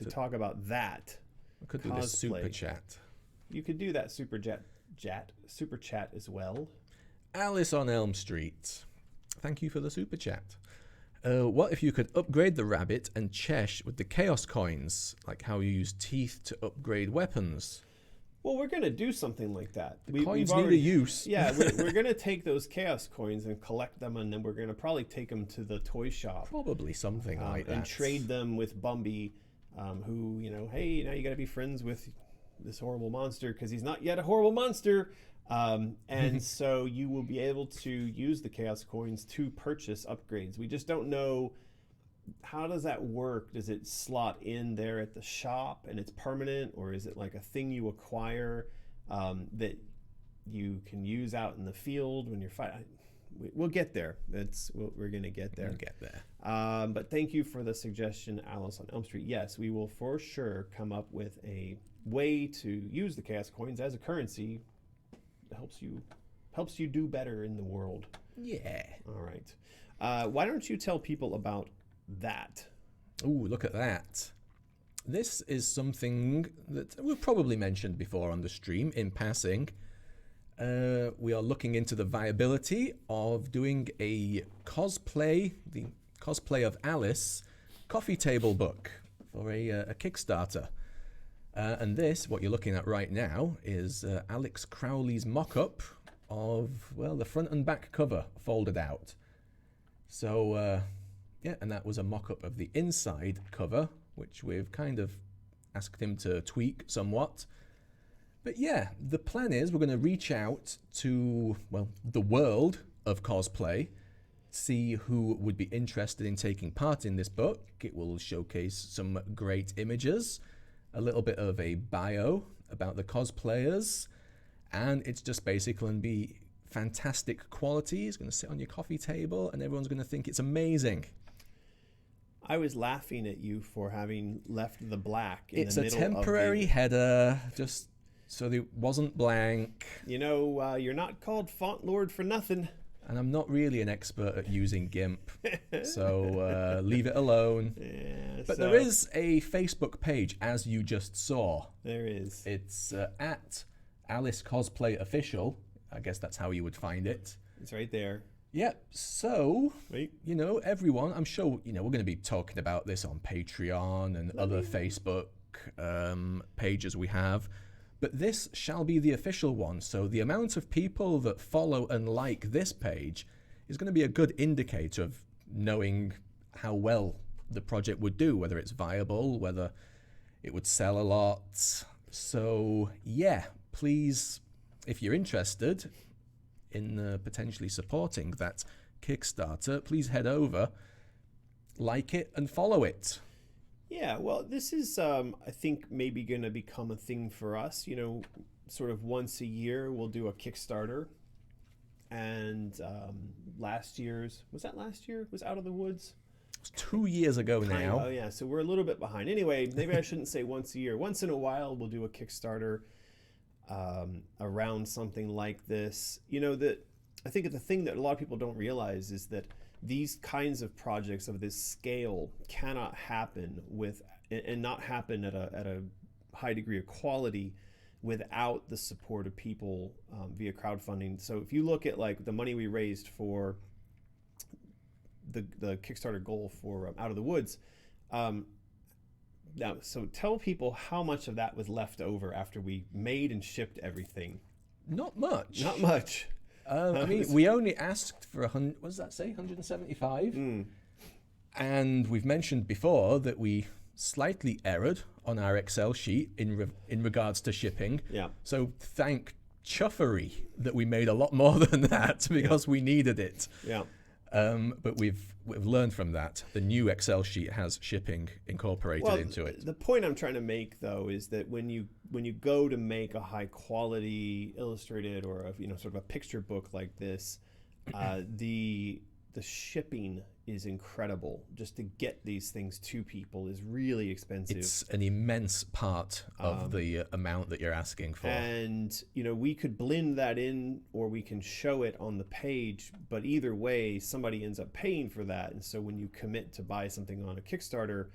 S2: talk about that.
S3: I could do this super chat.
S2: You could do that super chat as well.
S3: Alice on Elm Street. Thank you for the super chat. What if you could upgrade the rabbit and Cheshire with the chaos coins, like how you use teeth to upgrade weapons?
S2: Well, we're going to do something like that.
S3: Coins need a use.
S2: Yeah, we're going to take those chaos coins and collect them, and then we're going to probably take them to the toy shop.
S3: Probably something like that.
S2: And trade them with Bumby, who, hey, now you got to be friends with this horrible monster because he's not yet a horrible monster. And so you will be able to use the chaos coins to purchase upgrades. We just don't know, how does that work? Does it slot in there at the shop and it's permanent, or is it like a thing you acquire that you can use out in the field when you're fighting? We'll get there. We're going to get there.
S3: We'll get there.
S2: But thank you for the suggestion, Alice on Elm Street. Yes, we will for sure come up with a way to use the chaos coins as a currency that helps you do better in the world.
S3: Yeah.
S2: All right. Why don't you tell people about that?
S3: Ooh, look at that. This is something that we've probably mentioned before on the stream in passing. We are looking into the viability of doing a cosplay, the Cosplay of Alice coffee table book for a Kickstarter. And this, what you're looking at right now, is Alex Crowley's mock-up of, the front and back cover folded out. So, and that was a mock-up of the inside cover, which we've kind of asked him to tweak somewhat. But yeah, the plan is we're going to reach out to, the world of cosplay, see who would be interested in taking part in this book. It will showcase some great images. a little bit of a bio about the cosplayers, and it's just basically going to be fantastic quality. It's going to sit on your coffee table, and everyone's going to think it's amazing.
S2: I was laughing at you for having left the black in
S3: It's
S2: the
S3: a
S2: middle
S3: temporary
S2: of the...
S3: header, just so it wasn't blank.
S2: You know, you're not called Font Lord for nothing.
S3: And I'm not really an expert at using GIMP, so leave it alone.
S2: Yeah,
S3: But
S2: so
S3: there is a Facebook page, as you just saw.
S2: there is.
S3: It's at Alice Cosplay Official. I guess that's how you would find it.
S2: It's right there.
S3: Yep. So,
S2: Wait.
S3: you know, everyone, I'm sure, you know, we're going to be talking about this on Patreon and other Facebook pages we have. But this shall be the official one. So the amount of people that follow and like this page is going to be a good indicator of knowing how well the project would do, whether it's viable, whether it would sell a lot. So, yeah, please, if you're interested in potentially supporting that Kickstarter, please head over, like it, and follow it.
S2: Yeah, well, this is, I think, maybe going to become a thing for us. You know, sort of once a year, we'll do a Kickstarter. And last year's, was that last year? Was Out of the Woods?
S3: It's 2 years ago now.
S2: Oh, yeah, so we're a little bit behind. Anyway, maybe I shouldn't say once a year. Once in a while, we'll do a Kickstarter around something like this. You know, I think the thing that a lot of people don't realize is that these kinds of projects of this scale cannot happen and not happen at a high degree of quality without the support of people via crowdfunding. So if you look at like the money we raised for the Kickstarter goal for Out of the Woods, now, so tell people how much of that was left over after we made and shipped everything.
S3: Not much.
S2: Not much.
S3: I mean, we only asked for what does that say? 175. And we've mentioned before that we slightly erred on our Excel sheet in regards to shipping.
S2: Yeah.
S3: So thank Chuffery that we made a lot more than that because we needed it.
S2: Yeah.
S3: But we've learned from that. The new Excel sheet has shipping incorporated into it.
S2: The point I'm trying to make, though, is that when you go to make a high quality illustrated or sort of a picture book like this, the shipping is incredible. Just to get these things to people is really expensive.
S3: It's an immense part of the amount that you're asking for.
S2: And we could blend that in, or we can show it on the page. But either way, somebody ends up paying for that. And so when you commit to buy something on a Kickstarter,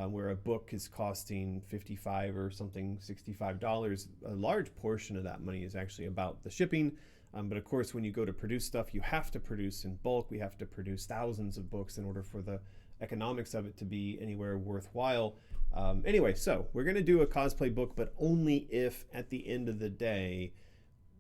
S2: where a book is costing $55 or something, $65, a large portion of that money is actually about the shipping. But of course, when you go to produce stuff, you have to produce in bulk. We have to produce thousands of books in order for the economics of it to be anywhere worthwhile. Anyway, so we're going to do a cosplay book, but only if at the end of the day,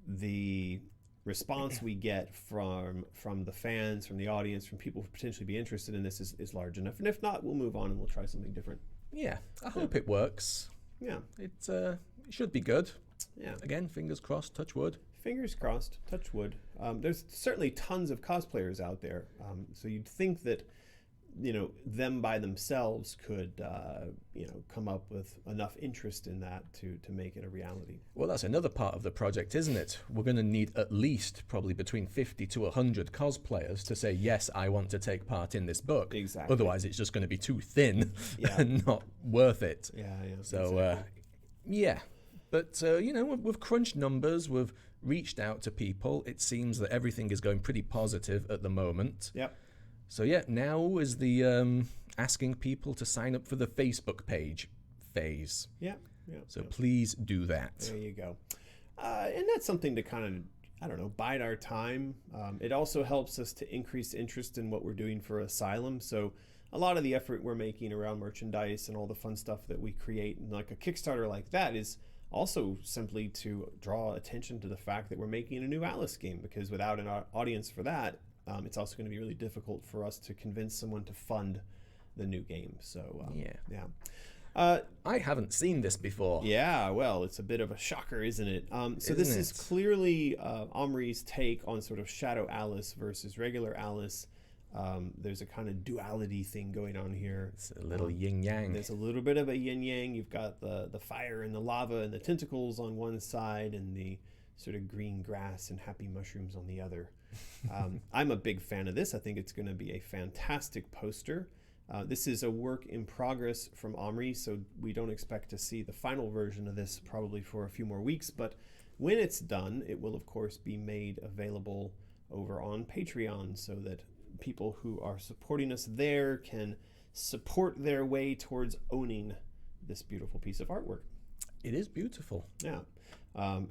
S2: the response we get from the fans, from the audience, from people who potentially be interested in this is large enough. And if not, we'll move on and we'll try something different.
S3: Yeah, I hope it works.
S2: Yeah.
S3: It should be good.
S2: Yeah.
S3: Again, fingers crossed, touch wood.
S2: Fingers crossed, touch wood. There's certainly tons of cosplayers out there. So you'd think that, them by themselves could, come up with enough interest in that to make it a reality.
S3: Well, that's another part of the project, isn't it? We're going to need at least probably between 50 to 100 cosplayers to say, yes, I want to take part in this book.
S2: Exactly.
S3: Otherwise, it's just going to be too thin
S2: Yeah.
S3: and not worth it.
S2: Yeah.
S3: So,
S2: exactly.
S3: yeah. But, we've crunched numbers. We've reached out to people. It seems that everything is going pretty positive at the moment.
S2: Yep.
S3: So, yeah, now is the asking people to sign up for the Facebook page phase.
S2: Yeah.
S3: So please do that.
S2: There you go. And that's something to kind of, bide our time. It also helps us to increase interest in what we're doing for Asylum. So a lot of the effort we're making around merchandise and all the fun stuff that we create, and like a Kickstarter like that, is also simply to draw attention to the fact that we're making a new Alice game, because without an audience for that, it's also going to be really difficult for us to convince someone to fund the new game. So yeah.
S3: I haven't seen this before.
S2: Yeah, well, it's a bit of a shocker, isn't it? So this is clearly Omri's take on sort of Shadow Alice versus regular Alice. There's a kind of duality thing going on here.
S3: It's a little yin-yang.
S2: There's a little bit of a yin-yang. You've got the fire and the lava and the tentacles on one side and the sort of green grass and happy mushrooms on the other. I'm a big fan of this. I think it's going to be a fantastic poster. This is a work in progress from Omri, so we don't expect to see the final version of this probably for a few more weeks, but when it's done, it will of course be made available over on Patreon so that people who are supporting us there can support their way towards owning this beautiful piece of artwork.
S3: It is beautiful.
S2: Yeah,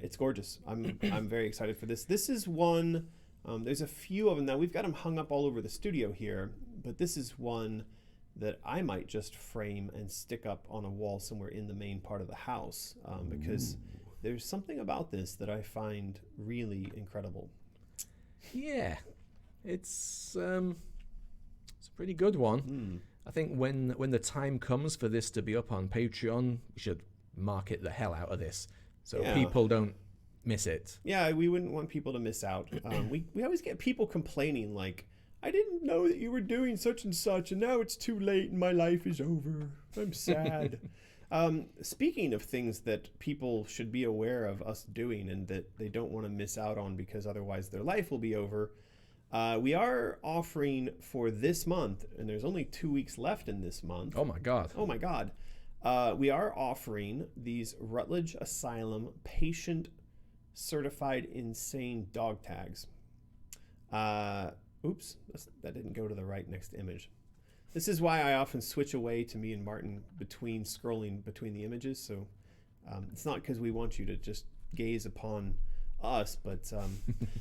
S2: it's gorgeous. I'm very excited for this. This is one, there's a few of them now. We've got them hung up all over the studio here, but this is one that I might just frame and stick up on a wall somewhere in the main part of the house, because there's something about this that I find really incredible.
S3: Yeah, it's a pretty good one. I think when the time comes for this to be up on Patreon, we should market the hell out of this so people don't miss it.
S2: Yeah, we wouldn't want people to miss out. We always get people complaining like, I didn't know that you were doing such and such, and now it's too late and my life is over. I'm sad. Speaking of things that people should be aware of us doing and that they don't want to miss out on because otherwise their life will be over, we are offering for this month, and there's only 2 weeks left in this month.
S3: Oh my God.
S2: Oh my God. We are offering these Rutledge Asylum Patient Certified Insane dog tags. Oops, that didn't go to the right next image. This is why I often switch away to me and Martin between scrolling between the images. So it's not because we want you to just gaze upon us, but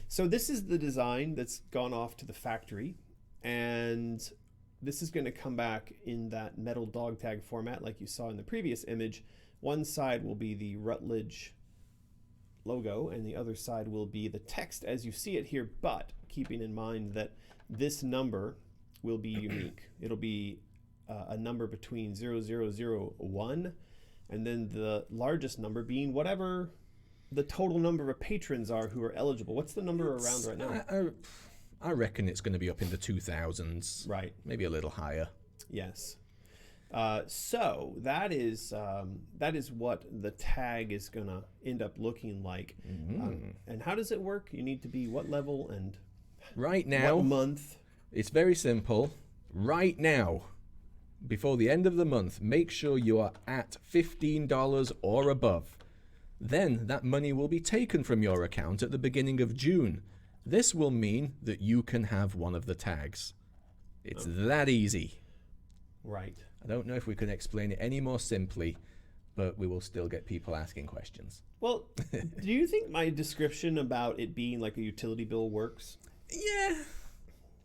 S2: so this is the design that's gone off to the factory, and this is going to come back in that metal dog tag format like you saw in the previous image. One side will be the Rutledge logo and the other side will be the text as you see it here, but keeping in mind that this number will be unique. It'll be a number between 0001 and then the largest number being whatever the total number of patrons are who are eligible. What's the number around right now?
S3: I reckon it's going to be up in the 2000s.
S2: Right.
S3: Maybe a little higher.
S2: Yes. So that is what the tag is going to end up looking like. And how does it work? You need to be what level and
S3: right now,
S2: what month?
S3: It's very simple. Right now, before the end of the month, make sure you are at $15 or above. Then that money will be taken from your account at the beginning of June. This will mean that you can have one of the tags. It's that easy.
S2: Right.
S3: I don't know if we can explain it any more simply, but we will still get people asking questions.
S2: Well, do you think my description about it being like a utility bill works?
S3: Yeah,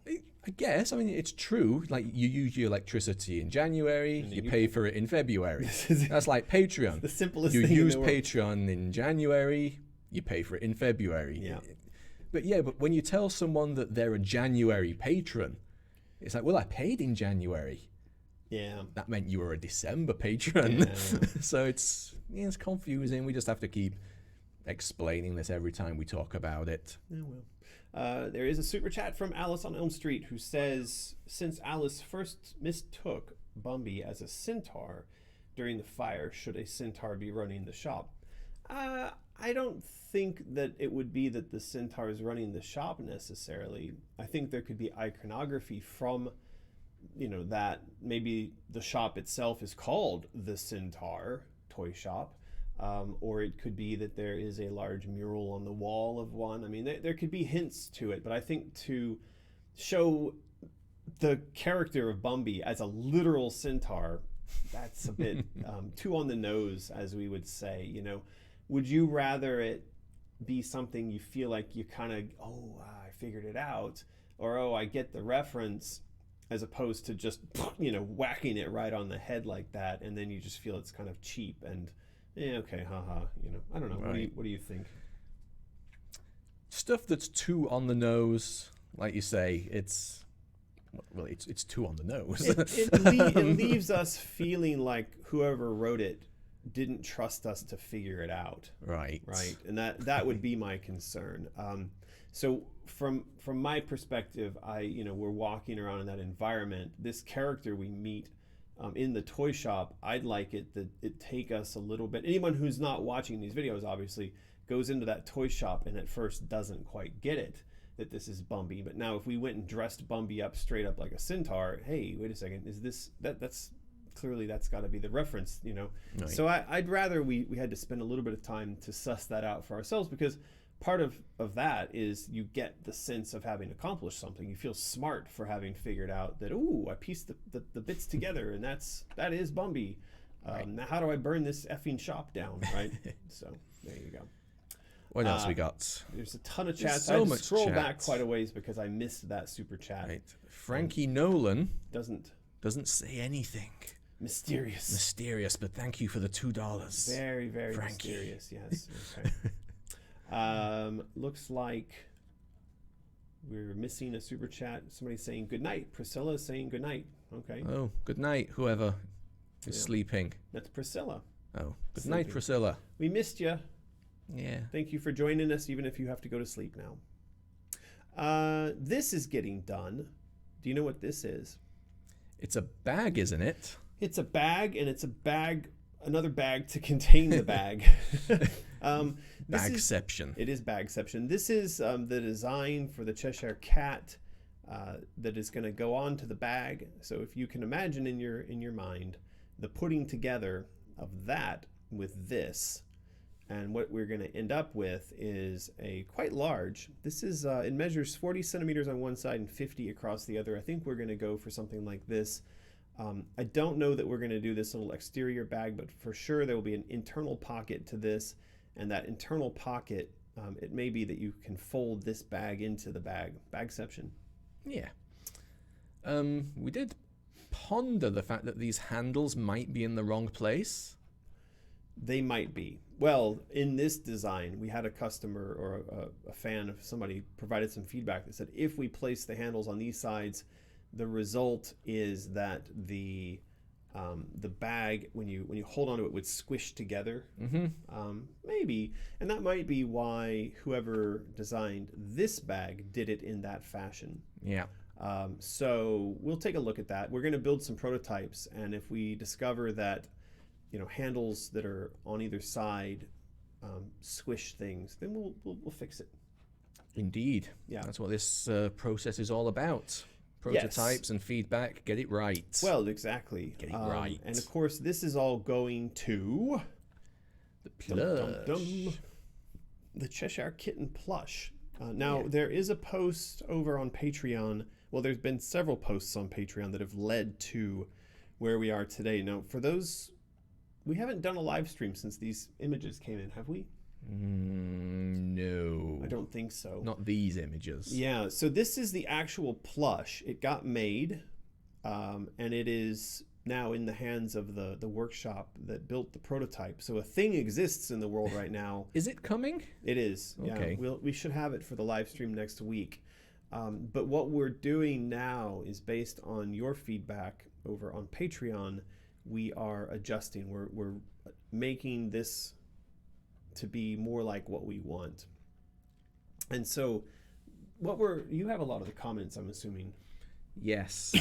S3: I guess. I mean, it's true. Like, you use your electricity in January, you pay for it in February. That's like Patreon.
S2: The simplest
S3: you
S2: thing
S3: use
S2: in the world.
S3: Patreon in January, you pay for it in February.
S2: Yeah.
S3: But when you tell someone that they're a January patron, it's like, well, I paid in January.
S2: Yeah.
S3: That meant you were a December patron.
S2: Yeah.
S3: So it's confusing. We just have to keep explaining this every time we talk about it.
S2: Oh, well. There is a super chat from Alice on Elm Street who says, since Alice first mistook Bumby as a centaur during the fire, should a centaur be running the shop? I don't think that it would be that the centaur is running the shop necessarily. I think there could be iconography from, that maybe the shop itself is called the Centaur Toy Shop. Or it could be that there is a large mural on the wall of one. I mean, there could be hints to it, but I think to show the character of Bumby as a literal centaur, that's a bit too on the nose, as we would say. Would you rather it be something you feel like you kind of, I figured it out, or I get the reference, as opposed to just, whacking it right on the head like that, and then you just feel it's kind of cheap and, okay, haha, I don't know.
S3: Right.
S2: What do you think?
S3: Stuff that's too on the nose, like you say, it's too on the nose.
S2: It leaves us feeling like whoever wrote it didn't trust us to figure it out.
S3: Right.
S2: Right. And that would be my concern. So from my perspective, we're walking around in that environment. This character we meet in the toy shop, I'd like it that it take us a little bit. Anyone who's not watching these videos obviously goes into that toy shop and at first doesn't quite get it, that this is Bumby. But now if we went and dressed Bumby up straight up like a centaur, hey, wait a second, is this that's clearly that's got to be the reference,
S3: Right.
S2: So I'd rather we had to spend a little bit of time to suss that out for ourselves, because part of that is you get the sense of having accomplished something. You feel smart for having figured out that, I pieced the bits together, and that is Bumby.
S3: Right.
S2: Now how do I burn this effing shop down, right? So there you go.
S3: What else we got?
S2: There's a ton of chats.
S3: so
S2: I
S3: much
S2: scroll
S3: chat.
S2: back quite a ways because I missed that super chat.
S3: Right. Frankie Nolan
S2: Doesn't
S3: say anything.
S2: mysterious,
S3: but thank you for the $2.
S2: very, very
S3: Frankie.
S2: mysterious. Yes. Okay. Looks like we're missing a super chat. Somebody's saying good night. Priscilla's saying good night. Okay.
S3: Oh, good night, whoever is sleeping.
S2: That's Priscilla.
S3: Oh, good
S2: Sleeping.
S3: night, Priscilla.
S2: We missed you.
S3: Yeah.
S2: Thank you for joining us, even if you have to go to sleep now. This is getting done. Do you know what this is?
S3: It's a bag, isn't it?
S2: It's a bag, and it's another bag to contain the bag.
S3: Bagception.
S2: It is bagception. This is the design for the Cheshire cat that is going to go onto the bag. So if you can imagine in your mind the putting together of that with this, and what we're going to end up with is a quite large. This is it measures 40 centimeters on one side and 50 across the other. I think we're going to go for something like this. I don't know that we're going to do this little exterior bag, but for sure there will be an internal pocket to this, and that internal pocket, it may be that you can fold this bag into the bagception.
S3: Yeah. We did ponder the fact that these handles might be in the wrong place.
S2: They might be. Well, in this design, we had a customer or a fan of somebody provided some feedback that said if we place the handles on these sides, the result is that the bag, when you hold onto it, would squish together. Maybe, and that might be why whoever designed this bag did it in that fashion.
S3: Yeah.
S2: So we'll take a look at that. We're going to build some prototypes, and if we discover that handles that are on either side squish things, then we'll fix it.
S3: Indeed.
S2: Yeah.
S3: That's what this process is all about. Prototypes and feedback. Get it right.
S2: Well, exactly.
S3: Get it right.
S2: And of course, this is all going to
S3: The Plush.
S2: the Cheshire Kitten Plush. Now, there is a post over on Patreon. Well, there's been several posts on Patreon that have led to where we are today. Now, for those, we haven't done a live stream since these images came in, have we?
S3: No.
S2: I don't think so.
S3: Not these images.
S2: Yeah, so this is the actual plush. It got made, and it is now in the hands of the workshop that built the prototype. So a thing exists in the world right now.
S3: Is it coming?
S2: It is.
S3: Okay.
S2: Yeah, we should have it for the live stream next week. But what we're doing now is based on your feedback over on Patreon. We are adjusting. We're making this to be more like what we want. And so you have a lot of the comments, I'm assuming.
S3: Yes.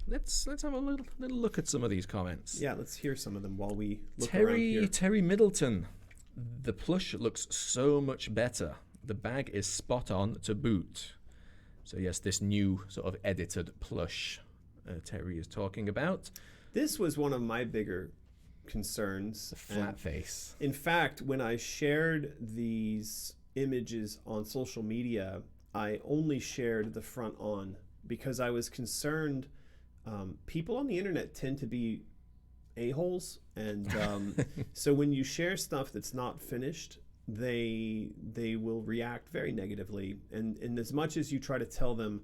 S3: Let's have a little look at some of these comments.
S2: Yeah, let's hear some of them while we look around here.
S3: Terry Middleton. The plush looks so much better. The bag is spot on to boot. So yes, this new sort of edited plush Terry is talking about.
S2: This was one of my bigger concerns.
S3: Flat face.
S2: In fact, when I shared these images on social media, I only shared the front on because I was concerned. People on the internet tend to be a-holes, and so when you share stuff that's not finished, they will react very negatively. And as much as you try to tell them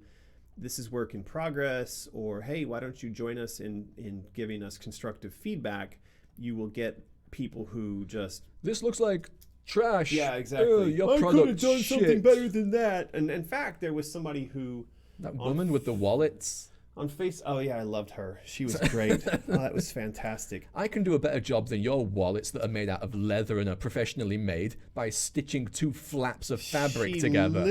S2: this is work in progress, or hey, why don't you join us in giving us constructive feedback, you will get people who just,
S3: this looks like trash.
S2: yeah, exactly.
S3: Your
S2: I could
S3: product
S2: have done something
S3: shit.
S2: better than that. And in fact, there was somebody who,
S3: That woman with the wallets.
S2: On oh yeah, I loved her. She was great. Oh, that was fantastic.
S3: I can do a better job than your wallets that are made out of leather and are professionally made by stitching 2 flaps of fabric together.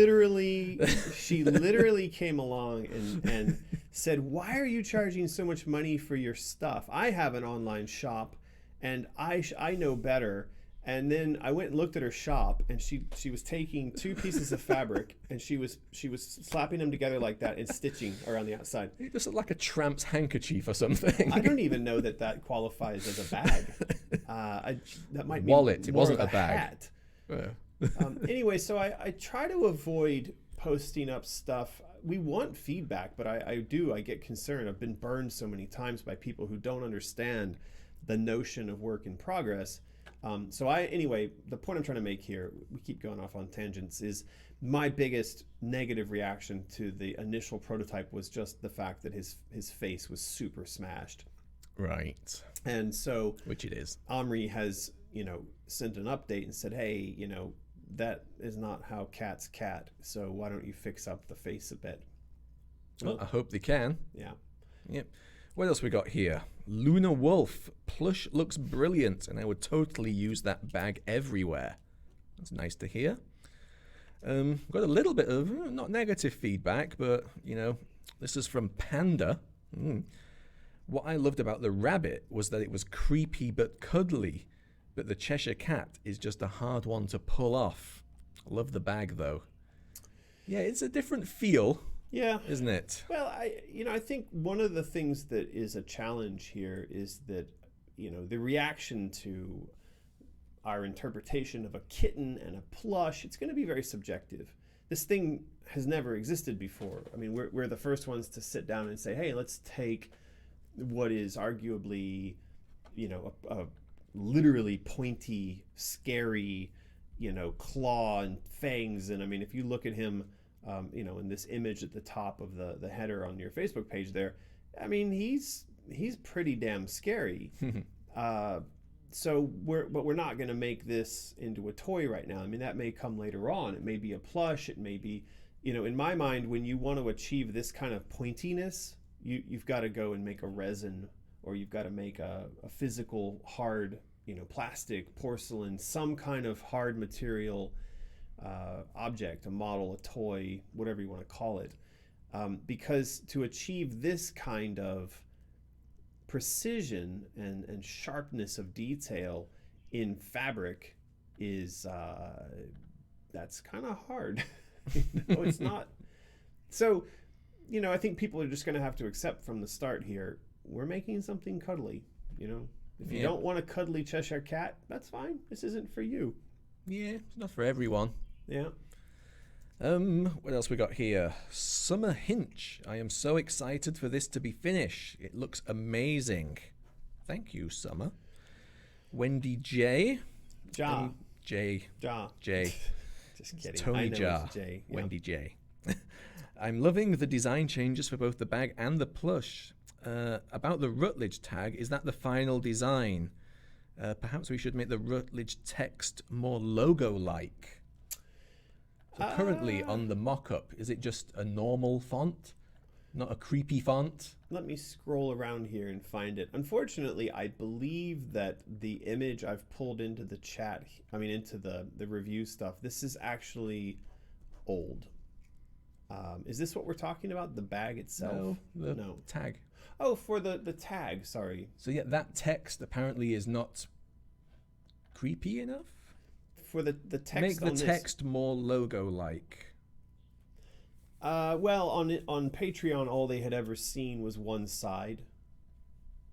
S2: She literally came along and said, "Why are you charging so much money for your stuff? I have an online shop, and I know better." And then I went and looked at her shop, and she was taking 2 pieces of fabric and she was slapping them together like that and stitching around the outside.
S3: It just looked like a tramp's handkerchief or something.
S2: I don't even know that qualifies as a bag. That might be
S3: wallet. It
S2: more
S3: wasn't
S2: of
S3: a bag.
S2: Hat.
S3: Yeah.
S2: Anyway, so I try to avoid posting up stuff. We want feedback, but I get concerned. I've been burned so many times by people who don't understand the notion of work in progress. Anyway, the point I'm trying to make here, we keep going off on tangents, is my biggest negative reaction to the initial prototype was just the fact that his face was super smashed.
S3: Right.
S2: And so,
S3: which it is.
S2: Omri has, sent an update and said, hey, that is not how cats cat. So why don't you fix up the face a bit?
S3: Well, I hope they can.
S2: Yeah.
S3: Yep. What else we got here? Luna Wolf. Plush looks brilliant, and I would totally use that bag everywhere. That's nice to hear. Got a little bit of, not negative feedback, but, this is from Panda. What I loved about the rabbit was that it was creepy but cuddly, but the Cheshire cat is just a hard one to pull off. Love the bag, though. Yeah, it's a different feel.
S2: Yeah.
S3: Isn't it?
S2: Well, I think one of the things that is a challenge here is that, the reaction to our interpretation of a kitten and a plush, it's going to be very subjective. This thing has never existed before. I mean, we're the first ones to sit down and say, hey, let's take what is arguably, a literally pointy, scary, claw and fangs. And I mean, if you look at him, in this image at the top of the header on your Facebook page there, I mean, he's pretty damn scary. But we're not going to make this into a toy right now. I mean, that may come later on. It may be a plush. It may be, in my mind, when you want to achieve this kind of pointiness, you've got to go and make a resin, or you've got to make a physical hard, plastic, porcelain, some kind of hard material object, a model, a toy, whatever you want to call it, because to achieve this kind of precision and sharpness of detail in fabric is that's kind of hard. It's not. So, I think people are just going to have to accept from the start here, we're making something cuddly. If you don't want a cuddly Cheshire cat, that's fine. This isn't for you.
S3: Yeah, it's not for everyone.
S2: Yeah.
S3: What else we got here? Summer Hinch. I am so excited for this to be finished. It looks amazing. Thank you, Summer. Wendy J.
S2: Ja.
S3: J.
S2: Ja.
S3: J.
S2: Just kidding.
S3: Tony Ja.
S2: J. Yeah.
S3: Wendy J. I'm loving the design changes for both the bag and the plush. About the Rutledge tag, is that the final design? Perhaps we should make the Rutledge text more logo-like. So currently on the mock-up, is it just a normal font? Not a creepy font?
S2: Let me scroll around here and find it. Unfortunately, I believe that the image I've pulled into the chat, into the review stuff, this is actually old. Is this what we're talking about? The bag itself?
S3: No. Tag.
S2: Oh, for the tag, sorry.
S3: So yeah, that text apparently is not creepy enough?
S2: For the text
S3: Make the
S2: on
S3: text more logo-like.
S2: Well, on Patreon, all they had ever seen was one side.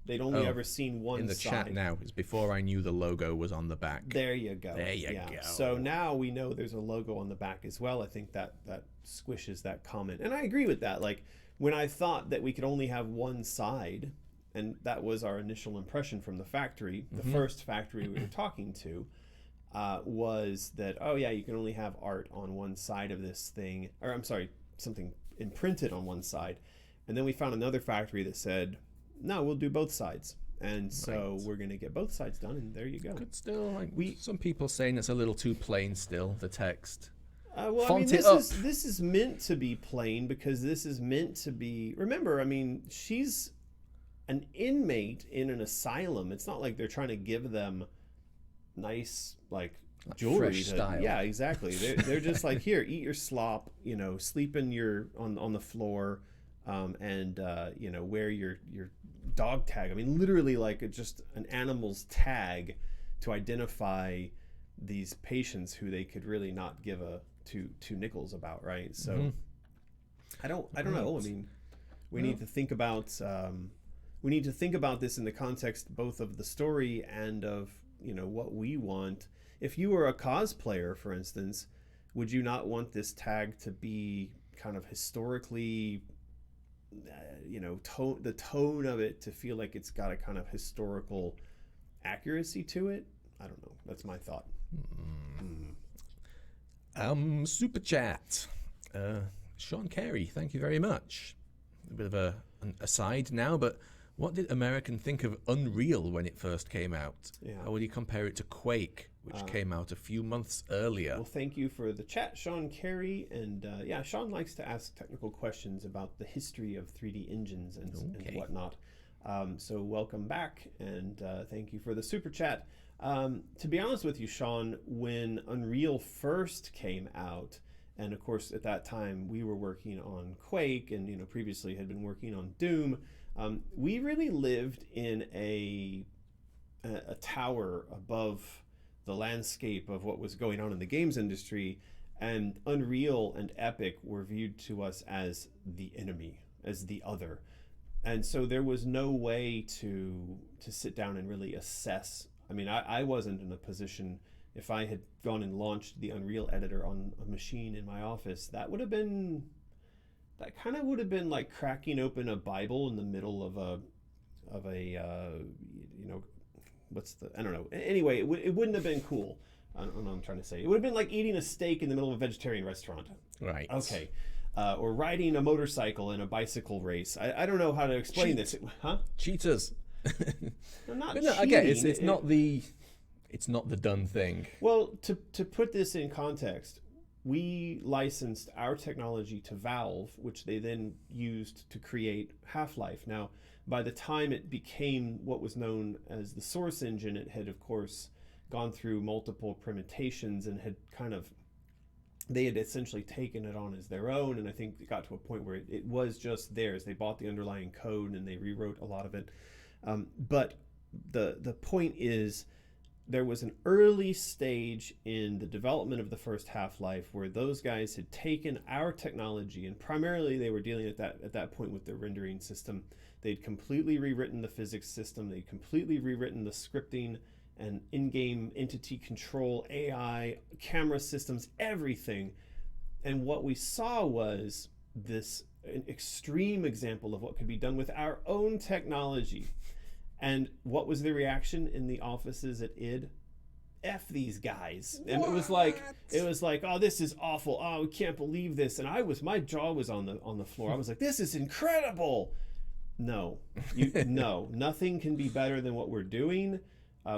S2: They'd only ever seen one side.
S3: In the chat now, it's before I knew the logo was on the back.
S2: There you go.
S3: There you go.
S2: So now we know there's a logo on the back as well. I think that squishes that comment. And I agree with that. Like, when I thought that we could only have one side, and that was our initial impression from the factory, the first factory we were talking to, was that, oh yeah, you can only have art on one side of this thing, or I'm sorry, something imprinted on one side. And then we found another factory that said, no, we'll do both sides. And so we're going to get both sides done, and there you go.
S3: Could still, some people saying it's a little too plain still, the text.
S2: Well, I mean,
S3: Font it up.
S2: this is meant to be plain because this is meant to be. Remember, I mean, she's an inmate in an asylum. It's not like they're trying to give them nice like jewelry.
S3: Fresh style.
S2: Yeah, exactly. They're just like, here, eat your slop. You know, sleep in your on the floor, and you know, wear your dog tag. I mean, literally like just an animal's tag to identify these patients who they could really not give two nickels about, right? So I don't know. I mean, we need to think about this in the context both of the story and of, you know, what we want. If you were a cosplayer, for instance, would you not want this tag to be kind of historically, you know, the tone of it to feel like it's got a kind of historical accuracy to it? I don't know. That's my thought.
S3: Super chat. Sean Carey, thank you very much. A bit of an aside now, but what did American think of Unreal when it first came out?
S2: Yeah.
S3: How would you compare it to Quake, which came out a few months earlier?
S2: Well, thank you for the chat, Sean Carey. And yeah, Sean likes to ask technical questions about the history of 3D engines and whatnot. So welcome back, and thank you for the super chat. To be honest with you, Sean, when Unreal first came out, and of course at that time we were working on Quake, and, you know, previously had been working on Doom, we really lived in a tower above the landscape of what was going on in the games industry, and Unreal and Epic were viewed to us as the enemy, as the other. And so there was no way to sit down and really assess. I mean, I wasn't in a position, if I had gone and launched the Unreal editor on a machine in my office, that kind of would have been like cracking open a Bible in the middle of a you know, I don't know. Anyway, it wouldn't have been cool. I don't know what I'm trying to say. It would have been like eating a steak in the middle of a vegetarian restaurant.
S3: Right.
S2: Okay. Or riding a motorcycle in a bicycle race. I don't know how to explain this. Huh?
S3: Cheaters.
S2: No, not
S3: But no,
S2: cheating.
S3: again, it's not the done thing.
S2: Well, to put this in context, we licensed our technology to Valve, which they then used to create Half-Life. Now, by the time it became what was known as the Source Engine, it had, of course, gone through multiple permutations and they had essentially taken it on as their own, and I think it got to a point where it was just theirs. They bought the underlying code and they rewrote a lot of it. But the point is, there was an early stage in the development of the first Half-Life where those guys had taken our technology, and primarily they were dealing at that point with the rendering system. They'd completely rewritten the physics system. They'd completely rewritten the scripting and in-game entity control, AI, camera systems, everything. And what we saw was an extreme example of what could be done with our own technology. And what was the reaction in the offices at id? F these guys. And it was like, oh, this is awful. Oh, we can't believe this. And my jaw was on the floor. I was like, this is incredible. No, nothing can be better than what we're doing.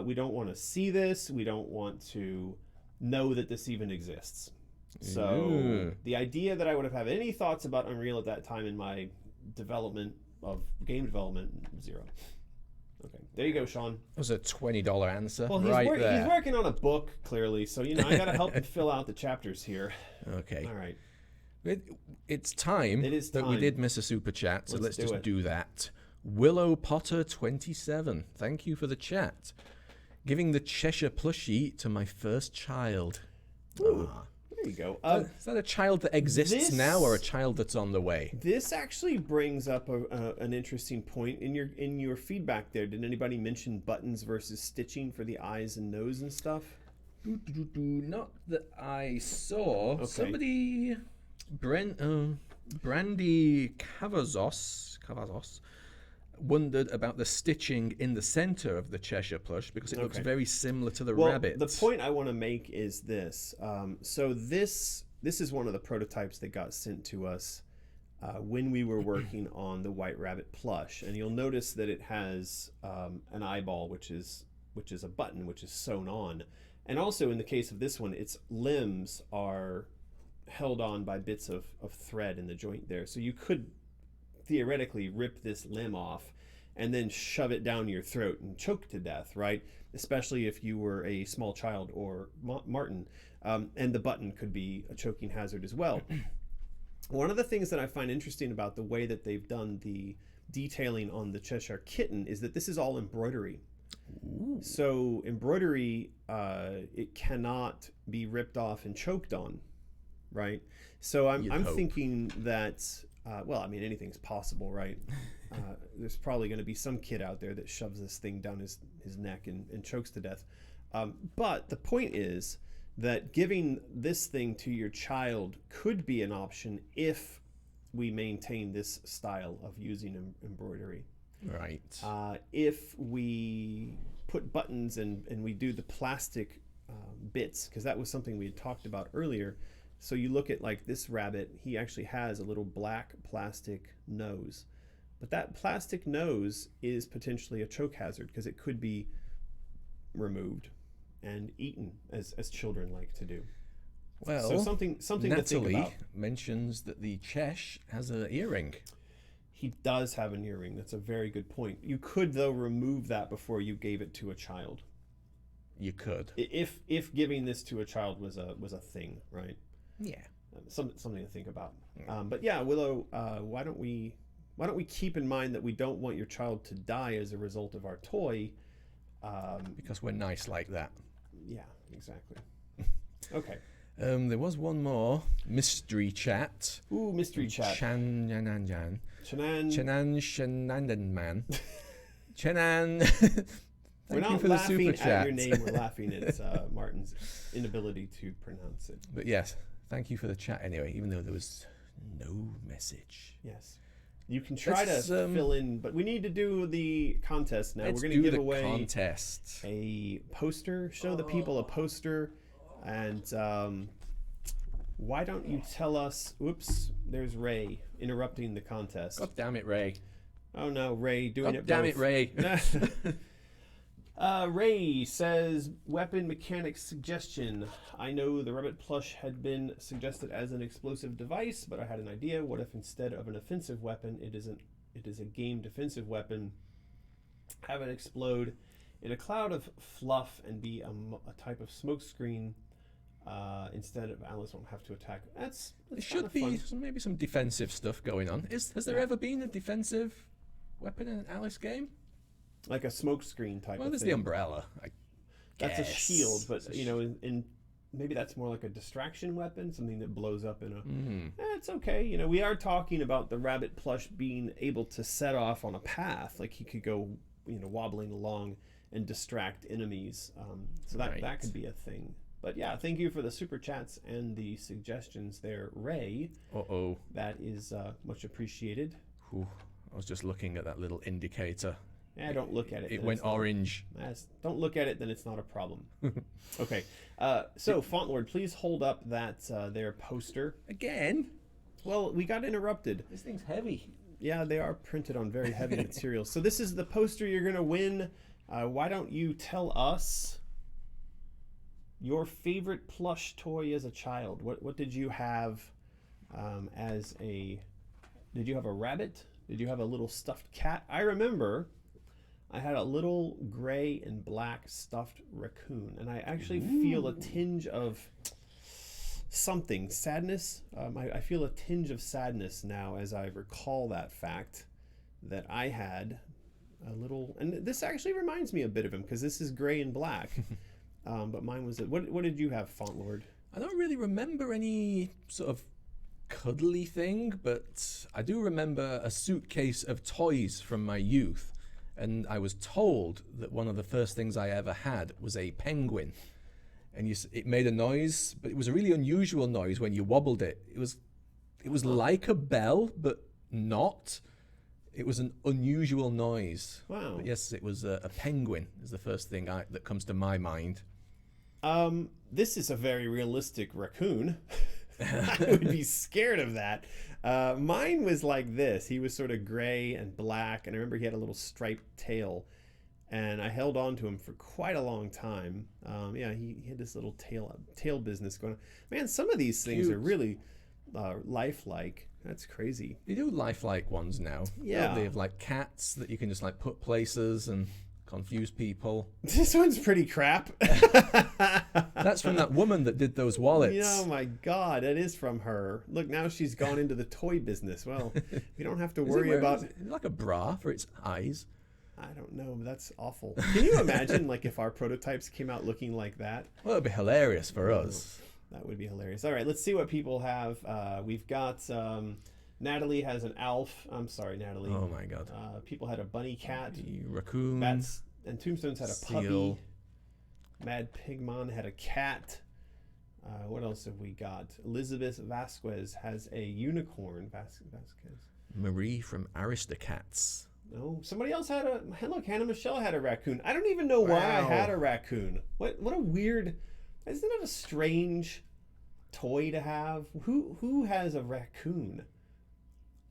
S2: We don't want to see this. We don't want to know that this even exists. So the idea that I would have had any thoughts about Unreal at that time in my development of game development, zero. Okay, there you go, Sean.
S3: That was a $20 answer.
S2: Well,
S3: he's
S2: working on a book, clearly, so I got to help him fill out the chapters here.
S3: Okay.
S2: All right.
S3: It's time.
S2: It is
S3: that we
S2: time.
S3: did miss a super chat, so let's just
S2: it.
S3: do that. Willow Potter 27, thank you for the chat. Giving the Cheshire plushie to my first child.
S2: Ooh, there you go.
S3: Is that a child that exists now, or a child that's on the way?
S2: This actually brings up an interesting point in your feedback there. Did anybody mention buttons versus stitching for the eyes and nose and stuff?
S3: Not that I saw.
S2: Okay.
S3: Somebody, Brandy Cavazos, wondered about the stitching in the center of the Cheshire plush because it looks very similar to the rabbit.
S2: The point I want to make is this. So this is one of the prototypes that got sent to us when we were working on the White Rabbit plush, and you'll notice that it has an eyeball, which is a button, which is sewn on, and also in the case of this one, its limbs are held on by bits of thread in the joint there. So you could theoretically rip this limb off and then shove it down your throat and choke to death, right? Especially if you were a small child or Martin. And the button could be a choking hazard as well. One of the things that I find interesting about the way that they've done the detailing on the Cheshire kitten is that this is all embroidery. Ooh. So embroidery, it cannot be ripped off and choked on, right? So I'm thinking that, well, I mean, anything's possible, right? There's probably going to be some kid out there that shoves this thing down his neck and chokes to death. But the point is that giving this thing to your child could be an option if we maintain this style of using embroidery.
S3: Right.
S2: If we put buttons and we do the plastic bits, because that was something we had talked about earlier. So you look at like this rabbit, he actually has a little black plastic nose. But that plastic nose is potentially a choke hazard because it could be removed and eaten as children like to do.
S3: Well,
S2: so something
S3: Natalie
S2: to think about.
S3: Mentions that the Chesh has an earring.
S2: He does have an earring. That's a very good point. You could, though, remove that before you gave it to a child.
S3: You could.
S2: If giving this to a child was a thing, right?
S3: Yeah.
S2: Something to think about. But yeah, Willow, why don't we keep in mind that we don't want your child to die as a result of our toy?
S3: Because we're nice like that.
S2: Yeah, exactly. Okay.
S3: There was one more mystery chat.
S2: Ooh, mystery chat.
S3: Chanan.
S2: We're not laughing at your name. We're laughing at Martin's inability to pronounce it.
S3: But yes, thank you for the chat anyway, even though there was no message.
S2: Yes. You can try to fill in, but we need to do the contest now. We're going to give away a poster, show the people a poster, and why don't you tell us, oops, there's Ray interrupting the contest.
S3: God damn it, Ray.
S2: Oh no, Ray doing it both.
S3: God damn it, Ray.
S2: Ray says, weapon mechanics suggestion. I know the rabbit plush had been suggested as an explosive device, but I had an idea. What if instead of an offensive weapon, it is a game defensive weapon? Have it explode in a cloud of fluff and be a type of smoke screen instead of Alice won't have to attack. That's
S3: There should be maybe some defensive stuff going on. Has there ever been a defensive weapon in an Alice game?
S2: Like a smoke screen type of thing.
S3: Well, there's the umbrella, I guess.
S2: That's a shield, but in maybe that's more like a distraction weapon, something that blows up in a... It's okay. We are talking about the rabbit plush being able to set off on a path. Like he could go, wobbling along and distract enemies. So that could be a thing. But yeah, thank you for the super chats and the suggestions there, Ray.
S3: Uh-oh.
S2: That is much appreciated.
S3: Whew. I was just looking at that little indicator.
S2: Yeah, don't look at it.
S3: It went orange.
S2: Don't look at it, then it's not a problem. Okay. So, Fontlord, please hold up that their poster.
S3: Again?
S2: Well, we got interrupted.
S3: This thing's heavy.
S2: Yeah, they are printed on very heavy materials. So this is the poster you're going to win. Why don't you tell us your favorite plush toy as a child? What did you have as a... Did you have a rabbit? Did you have a little stuffed cat? I remember... I had a little gray and black stuffed raccoon, and I actually feel a tinge of something, sadness. I feel a tinge of sadness now as I recall that fact that I had a little, and this actually reminds me a bit of him because this is gray and black, but mine was, what did you have, Fontlord?
S3: I don't really remember any sort of cuddly thing, but I do remember a suitcase of toys from my youth. And I was told that one of the first things I ever had was a penguin. And it made a noise, but it was a really unusual noise when you wobbled it. It was like a bell, but not. It was an unusual noise.
S2: Wow. But
S3: yes, it was a penguin is the first thing that comes to my mind.
S2: This is a very realistic raccoon. I would be scared of that. Mine was like this. He was sort of gray and black, and I remember he had a little striped tail. and I held on to him for quite a long time. Yeah, he had this little tail business going on. Man, some of these things
S3: Cute.
S2: are really lifelike. That's crazy.
S3: They do lifelike ones now.
S2: Yeah.
S3: They have like cats that you can just like put places and confuse people.
S2: This one's pretty crap.
S3: That's from that woman that did those wallets.
S2: Oh my God, that is from her. Look, now she's gone into the toy business. Well, we don't have to worry about.
S3: Is it like a bra for its eyes?
S2: I don't know. That's awful. Can you imagine, like, if our prototypes came out looking like that?
S3: Well, it'd be hilarious for us.
S2: That would be hilarious. All right, let's see what people have. We've got Natalie has an Alf. I'm sorry, Natalie.
S3: Oh my God.
S2: People had a bunny cat.
S3: The raccoon.
S2: Bats and Tombstones had a puppy.
S3: Seal.
S2: Mad Pigmon had a cat. What else have we got? Elizabeth Vasquez has a unicorn. Vasquez.
S3: Marie from Aristocats.
S2: No, somebody else had a. Look, Hannah Michelle had a raccoon. I don't even know why I had a raccoon. What a weird. Isn't that a strange toy to have? Who has a raccoon?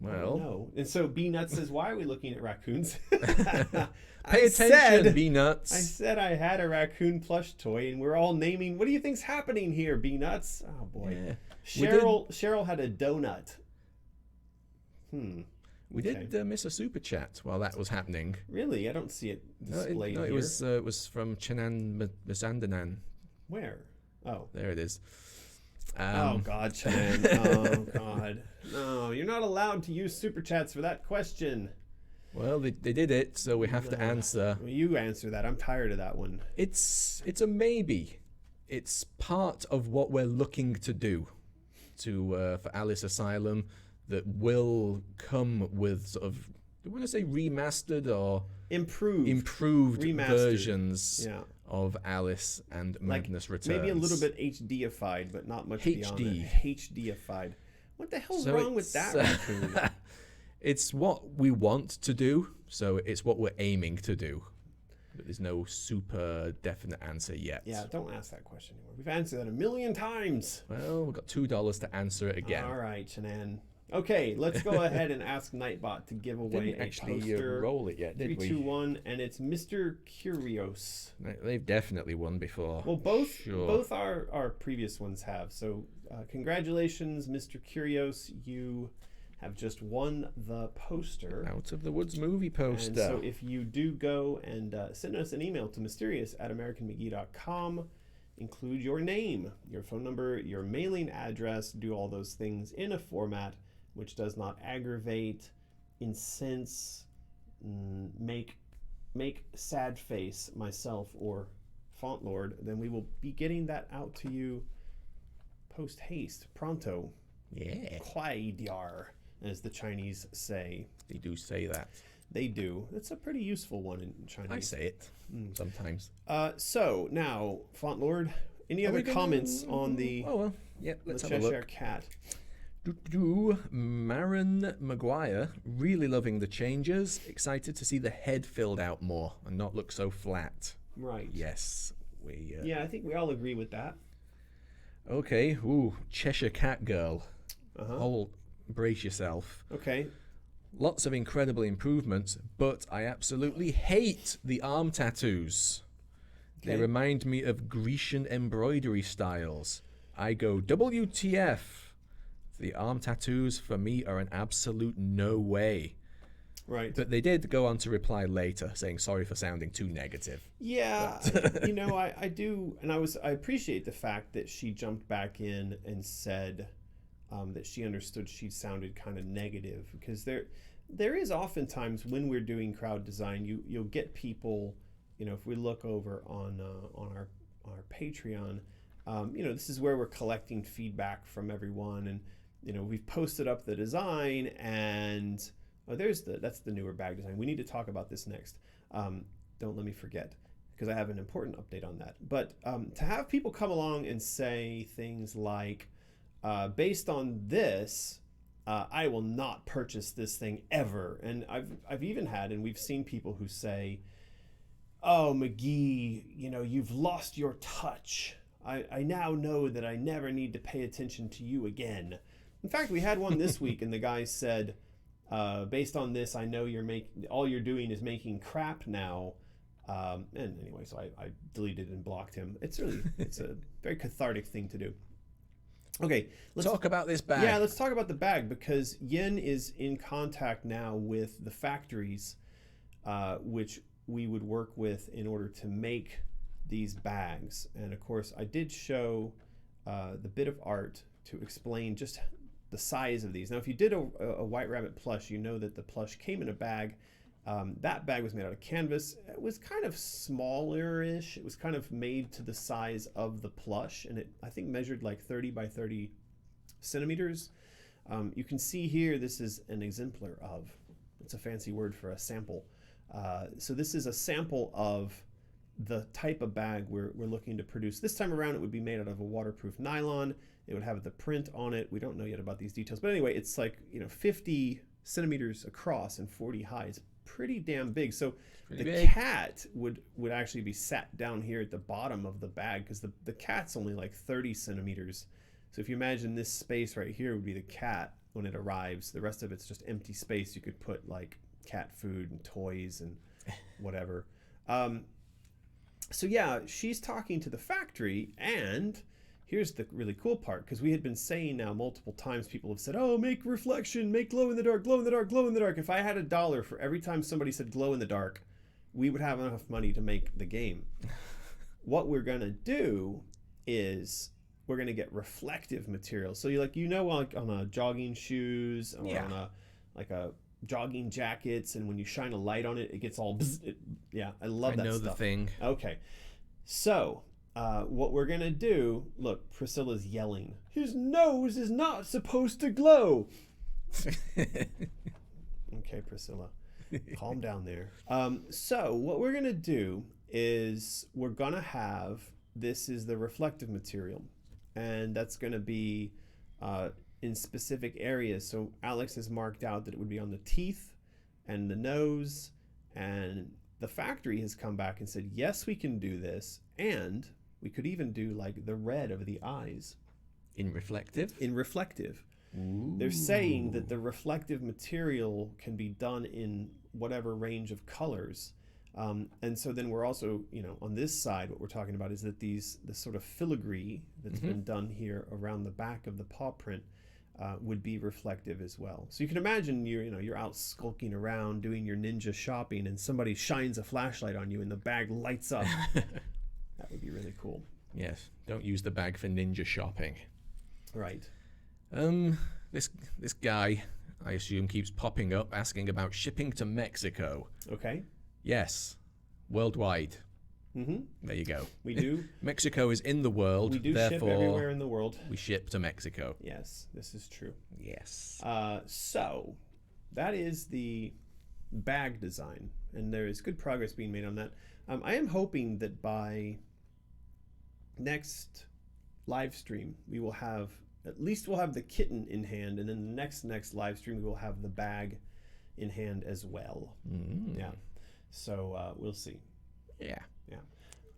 S3: Well,
S2: no. And so B Nuts says, "Why are we looking at raccoons?"
S3: Pay attention, B Nuts.
S2: I said I had a raccoon plush toy, and we're all naming. What do you think's happening here, B Nuts? Oh boy.
S3: Yeah.
S2: Cheryl had a donut.
S3: We did miss a super chat while that was happening.
S2: Really? I don't see it displayed
S3: no,
S2: here.
S3: it was from Chenan Mazandanan.
S2: Where? Oh.
S3: There it is.
S2: Oh God, Chan. Oh God. No, you're not allowed to use super chats for that question.
S3: Well, they did it, so we have to answer.
S2: Well, you answer that. I'm tired of that one.
S3: It's a maybe. It's part of what we're looking to do for Alice Asylum that will come with sort of, do you want to say remastered or improved
S2: Remastered.
S3: versions of Alice and Madness Returns.
S2: Maybe a little bit HD-ified, but not much beyond
S3: HD.
S2: that. HD-ified. What the hell's wrong with that raccoon?
S3: It's what we want to do, so it's what we're aiming to do. But there's no super definite answer yet.
S2: Yeah, don't ask that question anymore. We've answered that 1,000,000 times.
S3: Well, we've got $2 to answer it again.
S2: All right, Shanann. Okay, let's go ahead and ask Nightbot to give away
S3: Didn't
S2: a
S3: actually
S2: poster.
S3: roll it yet, did
S2: 3, 2, 1, and it's Mr. Curios.
S3: They've definitely won before.
S2: Well, both our previous ones have. So, congratulations, Mr. Curios. You have just won the poster.
S3: Out of the Woods movie poster.
S2: And so if you do go and send us an email to mysterious@americanmcgee.com, include your name, your phone number, your mailing address, do all those things in a format which does not aggravate, incense, make sad face myself or Font Lord, then we will be getting that out to you post haste, pronto.
S3: Yeah.
S2: Kwai diar, as the Chinese say.
S3: They do say that.
S2: They do. It's a pretty useful one in Chinese.
S3: I say it sometimes.
S2: So now, Font Lord, any other comments on the
S3: Let's have a
S2: Cheshire
S3: look.
S2: Cat?
S3: Marin Maguire, really loving the changes. Excited to see the head filled out more and not look so flat.
S2: Right.
S3: Yes.
S2: Yeah, I think we all agree with that.
S3: Okay. Cheshire Cat Girl. Brace yourself.
S2: Okay.
S3: Lots of incredible improvements, but I absolutely hate the arm tattoos. They remind me of Grecian embroidery styles. I go WTF. The arm tattoos for me are an absolute no way.
S2: Right.
S3: But they did go on to reply later, saying sorry for sounding too negative.
S2: Yeah, I do, and I appreciate the fact that she jumped back in and said that she understood she sounded kind of negative, because there is oftentimes when we're doing crowd design, you'll get people, if we look over on our Patreon, this is where we're collecting feedback from everyone, and we've posted up the design, and that's the newer bag design. We need to talk about this next. Don't let me forget, because I have an important update on that. But to have people come along and say things like, based on this, I will not purchase this thing ever. And I've even had, and we've seen people who say, oh, McGee, you've lost your touch. I now know that I never need to pay attention to you again. In fact, we had one this week, and the guy said, based on this, I know all you're doing is making crap now. And anyway, so I deleted and blocked him. It's a very cathartic thing to do. Okay,
S3: let's talk about this bag.
S2: Yeah, let's talk about the bag, because Yin is in contact now with the factories, which we would work with in order to make these bags. And of course, I did show the bit of art to explain just the size of these. Now, if you did a White Rabbit plush, you know that the plush came in a bag. That bag was made out of canvas. It was kind of smaller-ish. It was kind of made to the size of the plush, and it, I think, measured like 30 by 30 centimeters. You can see here, this is an exemplar of, it's a fancy word for a sample. So this is a sample of the type of bag we're looking to produce. This time around, it would be made out of a waterproof nylon. It would have the print on it. We don't know yet about these details, but anyway, it's like, 50 centimeters across and 40 high. It's pretty damn big. So the cat would actually be sat down here at the bottom of the bag, because the cat's only like 30 centimeters. So if you imagine this space right here would be the cat when it arrives. The rest of it's just empty space. You could put like cat food and toys and whatever. So yeah, she's talking to the factory, and here's the really cool part, because we had been saying now multiple times, people have said, oh, make reflection, make glow in the dark, glow in the dark, glow in the dark. If I had $1 for every time somebody said glow in the dark, we would have enough money to make the game. What we're going to do is we're going to get reflective material. So like on a jogging shoes or on a jogging jackets, and when you shine a light on it, it gets all bzz, I love that stuff. I know the thing. Okay. So what we're going to do, look, Priscilla's yelling, his nose is not supposed to glow. Okay, Priscilla, calm down there. So what we're going to do is we're going to have, this is the reflective material, and that's going to be in specific areas. So Alex has marked out that it would be on the teeth and the nose, and the factory has come back and said, yes, we can do this, and we could even do like the red of the eyes.
S3: In reflective?
S2: In reflective.
S3: Ooh.
S2: They're saying that the reflective material can be done in whatever range of colors. And so then we're also, on this side, what we're talking about is that this sort of filigree that's been done here around the back of the paw print would be reflective as well. So you can imagine you're out skulking around doing your ninja shopping, and somebody shines a flashlight on you and the bag lights up. That would be really cool.
S3: Yes, don't use the bag for ninja shopping.
S2: Right.
S3: This guy, I assume, keeps popping up asking about shipping to Mexico.
S2: Okay.
S3: Yes, worldwide.
S2: Mm-hmm.
S3: There you go.
S2: We do.
S3: Mexico is in the world.
S2: We do ship everywhere in the world.
S3: We ship to Mexico.
S2: Yes, this is true.
S3: Yes.
S2: So that is the bag design, and there is good progress being made on that. I am hoping that by next live stream we'll have the kitten in hand, and then the next live stream we will have the bag in hand as well. Yeah. So we'll see.
S3: Yeah.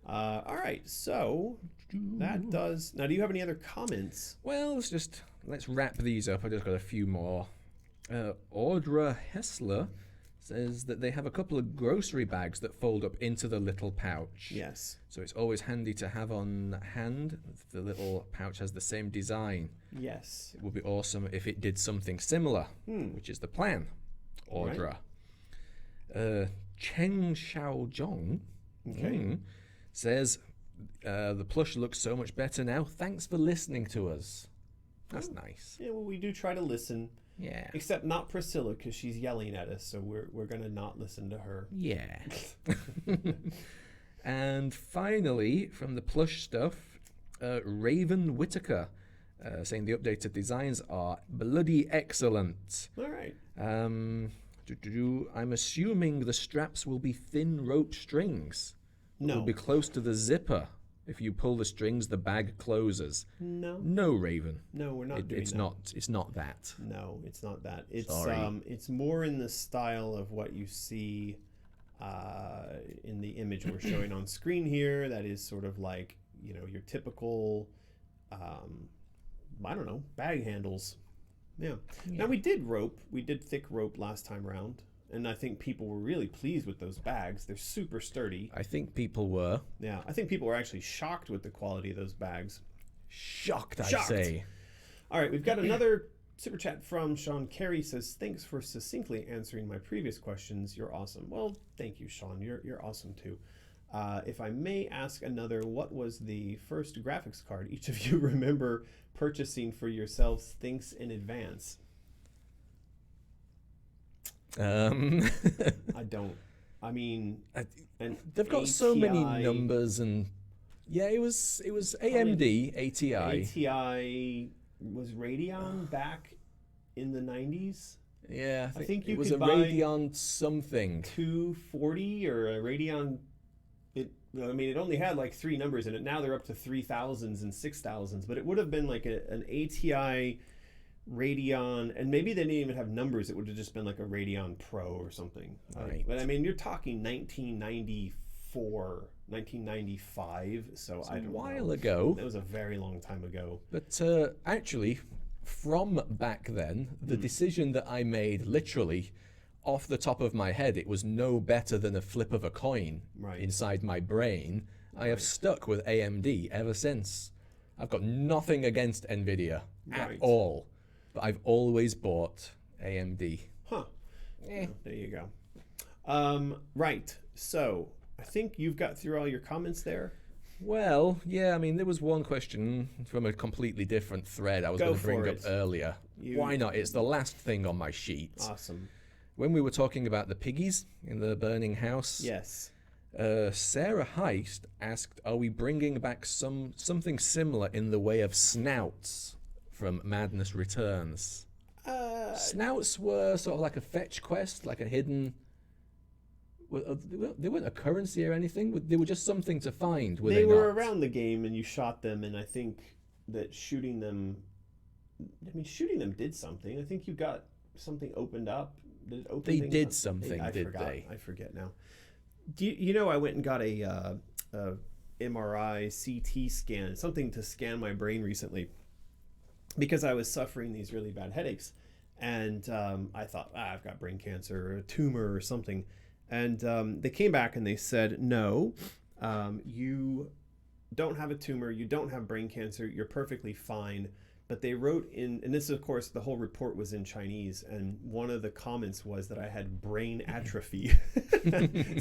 S2: All right, so that does. Now, do you have any other comments?
S3: Well, let's wrap these up. I just got a few more. Audra Hessler says that they have a couple of grocery bags that fold up into the little pouch.
S2: Yes.
S3: So it's always handy to have on hand. The little pouch has the same design.
S2: Yes.
S3: It would be awesome if it did something similar, which is the plan. Audra. Right. Cheng Xiaozhong says, the plush looks so much better now. Thanks for listening to us. That's nice.
S2: Yeah, well, we do try to listen.
S3: Yeah.
S2: Except not Priscilla, because she's yelling at us, so we're going to not listen to her.
S3: Yeah. And finally, from the plush stuff, Raven Whitaker saying the updated designs are bloody excellent.
S2: All right.
S3: I'm assuming the straps will be thin rope strings.
S2: No.
S3: Will be close to the zipper. If you pull the strings, the bag closes.
S2: No.
S3: No, Raven.
S2: No, we're not doing
S3: it's
S2: that.
S3: It's not that.
S2: No, it's not that. It's
S3: Sorry.
S2: It's more in the style of what you see in the image we're showing on screen here. That is sort of like, your typical, I don't know, bag handles. Yeah. Now we did thick rope last time round, And I think people were really pleased with those bags. They're super sturdy.
S3: I think people were.
S2: Yeah, I think people were actually shocked with the quality of those bags.
S3: Shocked, I'd
S2: Shocked.
S3: say.
S2: All right, we've got another super chat from Sean Carey. Says, thanks for succinctly answering my previous questions. You're awesome. Well, thank you, Sean. You're awesome too. If I may ask another, what was the first graphics card each of you remember purchasing for yourselves? Thanks in advance. I don't. I mean,
S3: they've got so many numbers, and yeah, it was AMD ATI.
S2: ATI was Radeon back in the 90s.
S3: Yeah,
S2: I think you
S3: it was
S2: could
S3: a
S2: buy
S3: Radeon something.
S2: 240 or a Radeon. I mean, it only had like 3 numbers in it. Now they're up to 3000s and 6000s, but it would have been like an ATI Radeon, and maybe they didn't even have numbers. It would have just been like a Radeon Pro or something.
S3: Right.
S2: But I mean, you're talking 1994, 1995. So I don't know.
S3: A while ago.
S2: That was a very long time ago.
S3: But actually, from back then, the decision that I made, literally, off the top of my head, it was no better than a flip of a coin inside my brain. I have stuck with AMD ever since. I've got nothing against NVIDIA at all. But I've always bought AMD.
S2: Huh. There you go. Right. So I think you've got through all your comments there.
S3: Well, yeah, I mean, there was one question from a completely different thread I was going to bring up earlier. Why not? It's the last thing on my sheet.
S2: Awesome.
S3: When we were talking about the piggies in the burning house.
S2: Yes.
S3: Sarah Heist asked, are we bringing back something similar in the way of snouts from Madness Returns? Snouts were sort of like a fetch quest, like a hidden... They weren't a currency or anything. They were just something to find.
S2: They were around the game, and you shot them, and I think that shooting them did something. I think you got something opened up. Did it open
S3: they
S2: things
S3: did
S2: up?
S3: something, did they?
S2: I forget now. You know, I went and got a MRI CT scan, something to scan my brain recently, because I was suffering these really bad headaches, and I thought, I've got brain cancer or a tumor or something, and they came back and they said, no, you don't have a tumor, you don't have brain cancer, you're perfectly fine. But they wrote in, and this, of course, the whole report was in Chinese, and one of the comments was that I had brain atrophy.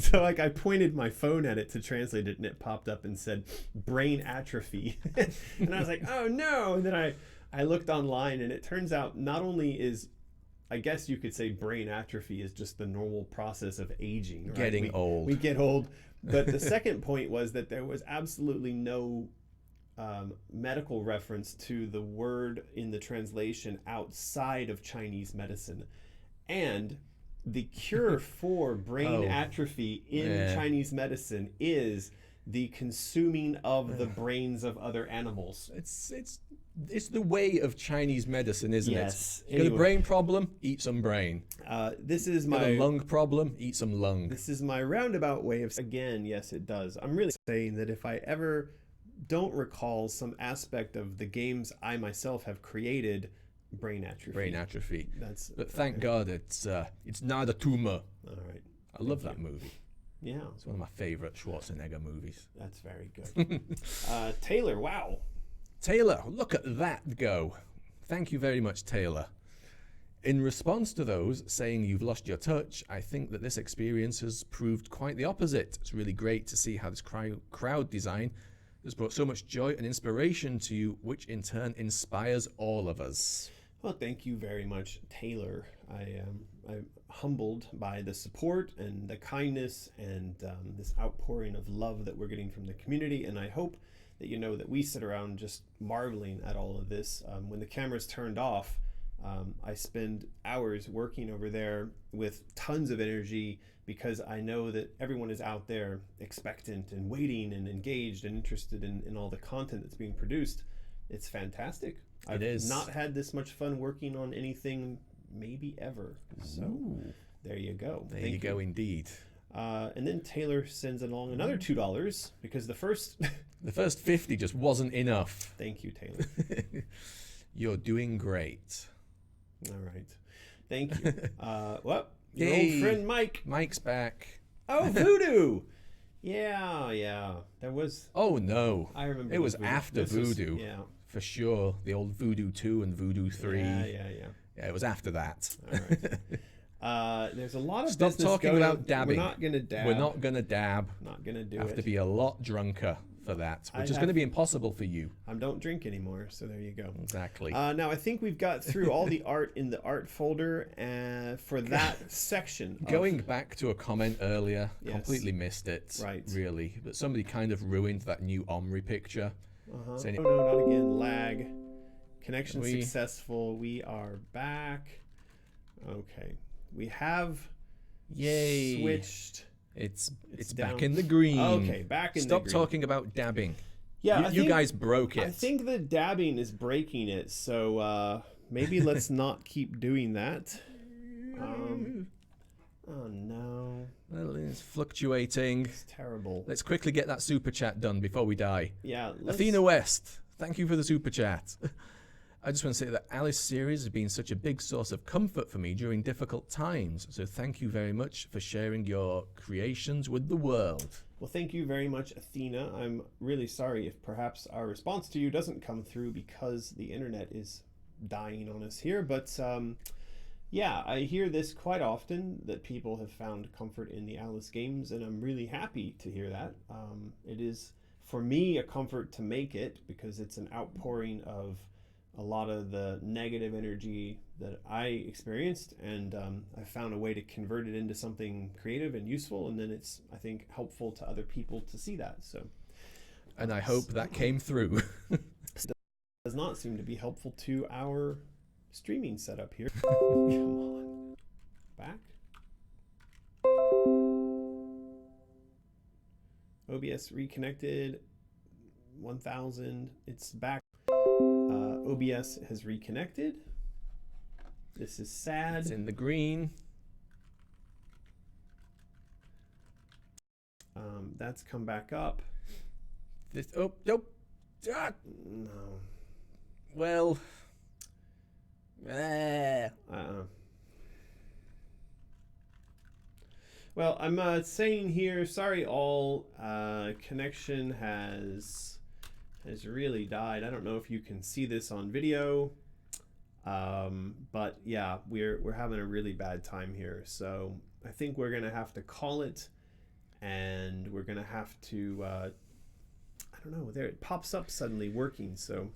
S2: So, like, I pointed my phone at it to translate it, and it popped up and said, brain atrophy. And I was like, oh, no. And then I looked online, and it turns out not only is, I guess you could say brain atrophy is just the normal process of aging. Right?
S3: Getting old.
S2: We get old. But the second point was that there was absolutely no medical reference to the word in the translation outside of Chinese medicine, and the cure for brain atrophy in Chinese medicine is the consuming of the brains of other animals.
S3: It's the way of Chinese medicine, isn't
S2: yes.
S3: it? You got a brain problem, eat some brain.
S2: This is
S3: got
S2: my
S3: a lung problem, eat some lung.
S2: This is my roundabout way of, again, yes, it does. I'm really saying that if I ever don't recall some aspect of the games I myself have created, brain atrophy.
S3: Brain atrophy.
S2: But
S3: thank God it's not a tumor.
S2: All right.
S3: I love that movie.
S2: Yeah.
S3: It's one of my favorite Schwarzenegger movies.
S2: That's very good. Taylor, wow.
S3: Taylor, look at that go. Thank you very much, Taylor. In response to those saying you've lost your touch, I think that this experience has proved quite the opposite. It's really great to see how this crowd design has brought so much joy and inspiration to you, which in turn inspires all of us.
S2: Well, thank you very much, Taylor. I'm humbled by the support and the kindness and this outpouring of love that we're getting from the community, and I hope that you know that we sit around just marveling at all of this. When the camera's turned off, I spend hours working over there with tons of energy, because I know that everyone is out there expectant and waiting and engaged and interested in all the content that's being produced. It's fantastic. I've not had this much fun working on anything maybe ever. So there you go.
S3: There you go indeed.
S2: And then Taylor sends along another $2 because the first
S3: the first 50 just wasn't enough.
S2: Thank you, Taylor.
S3: You're doing great.
S2: All right. Thank you. Well, Your
S3: Yay.
S2: old friend Mike.
S3: Mike's back.
S2: Oh, Voodoo. Yeah. There was.
S3: Oh no.
S2: I remember.
S3: It was
S2: Voodoo.
S3: after
S2: This was-
S3: Voodoo.
S2: yeah.
S3: For sure. The old Voodoo 2 and Voodoo 3.
S2: Yeah.
S3: Yeah, it was after that.
S2: All right. There's a lot of
S3: Stop
S2: business
S3: talking
S2: going
S3: about
S2: on.
S3: dabbing.
S2: We're not gonna dab.
S3: We're not going to dab.
S2: Not gonna do
S3: Have
S2: it.
S3: to be a lot drunker for that, which is
S2: have-
S3: going to be impossible for you.
S2: I don't drink anymore, so there you go.
S3: Exactly.
S2: Now I think we've got through all the art in the art folder for that section.
S3: Going back to a comment earlier,
S2: Yes.
S3: completely missed it.
S2: Right.
S3: Really. But somebody kind of ruined that new Omri picture. Saying
S2: Oh no, not again. Lag. Connection
S3: We-
S2: successful. We are back. Okay. We have
S3: Yay.
S2: switched.
S3: It's
S2: down.
S3: back in the green.
S2: Okay, back in the
S3: Stop
S2: green.
S3: talking about dabbing.
S2: Yeah,
S3: You guys broke it.
S2: I think the dabbing is breaking it, so maybe let's not keep doing that. Oh no,
S3: Well, it's fluctuating.
S2: it's terrible.
S3: Let's quickly get that super chat done before we die.
S2: Yeah,
S3: Athena West, thank you for the super chat. I just want to say that Alice series has been such a big source of comfort for me during difficult times. So thank you very much for sharing your creations with the world.
S2: Well, thank you very much, Athena. I'm really sorry if perhaps our response to you doesn't come through because the internet is dying on us here. But yeah, I hear this quite often, that people have found comfort in the Alice games, and I'm really happy to hear that. It is, for me, a comfort to make it because it's an outpouring of a lot of the negative energy that I experienced, and I found a way to convert it into something creative and useful, and then it's, I think, helpful to other people to see that. So,
S3: And I hope that came through.
S2: does not seem to be helpful to our streaming setup here. Come on, back. OBS reconnected. 1000. It's back. OBS has reconnected. This is sad.
S3: It's in the green.
S2: That's come back up.
S3: Oh, nope. Ah,
S2: No.
S3: well.
S2: Well, I'm saying here, sorry all, connection has really died. I don't know if you can see this on video, but yeah, we're having a really bad time here. So I think we're gonna have to call it, and we're gonna have to, I don't know, there it pops up suddenly working. So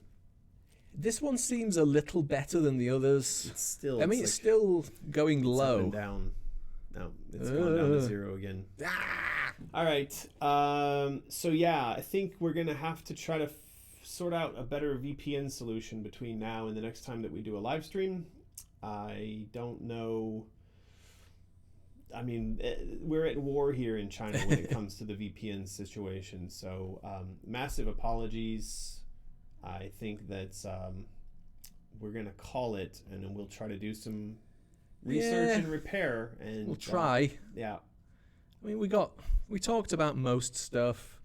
S3: This one seems a little better than the others.
S2: it's still,
S3: I mean,
S2: like,
S3: it's still going
S2: it's up
S3: low.
S2: and down. No, it's gone down to 0 again. All right. So yeah, I think we're gonna have to try to sort out a better VPN solution between now and the next time that we do a live stream. I don't know. I mean, we're at war here in China when it comes to the VPN situation. So massive apologies. I think that we're gonna call it, and then we'll try to do some research and repair. And
S3: We'll try.
S2: yeah.
S3: I mean, we talked about most stuff.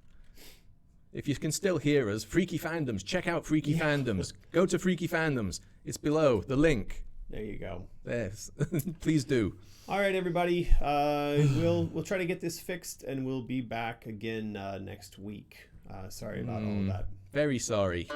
S3: If you can still hear us, Freaky Fandoms, check out Freaky Fandoms. Go to Freaky Fandoms. It's below the link.
S2: There you go.
S3: Yes, please do.
S2: All right, everybody. We'll try to get this fixed, and we'll be back again next week. Sorry about all of that.
S3: Very sorry.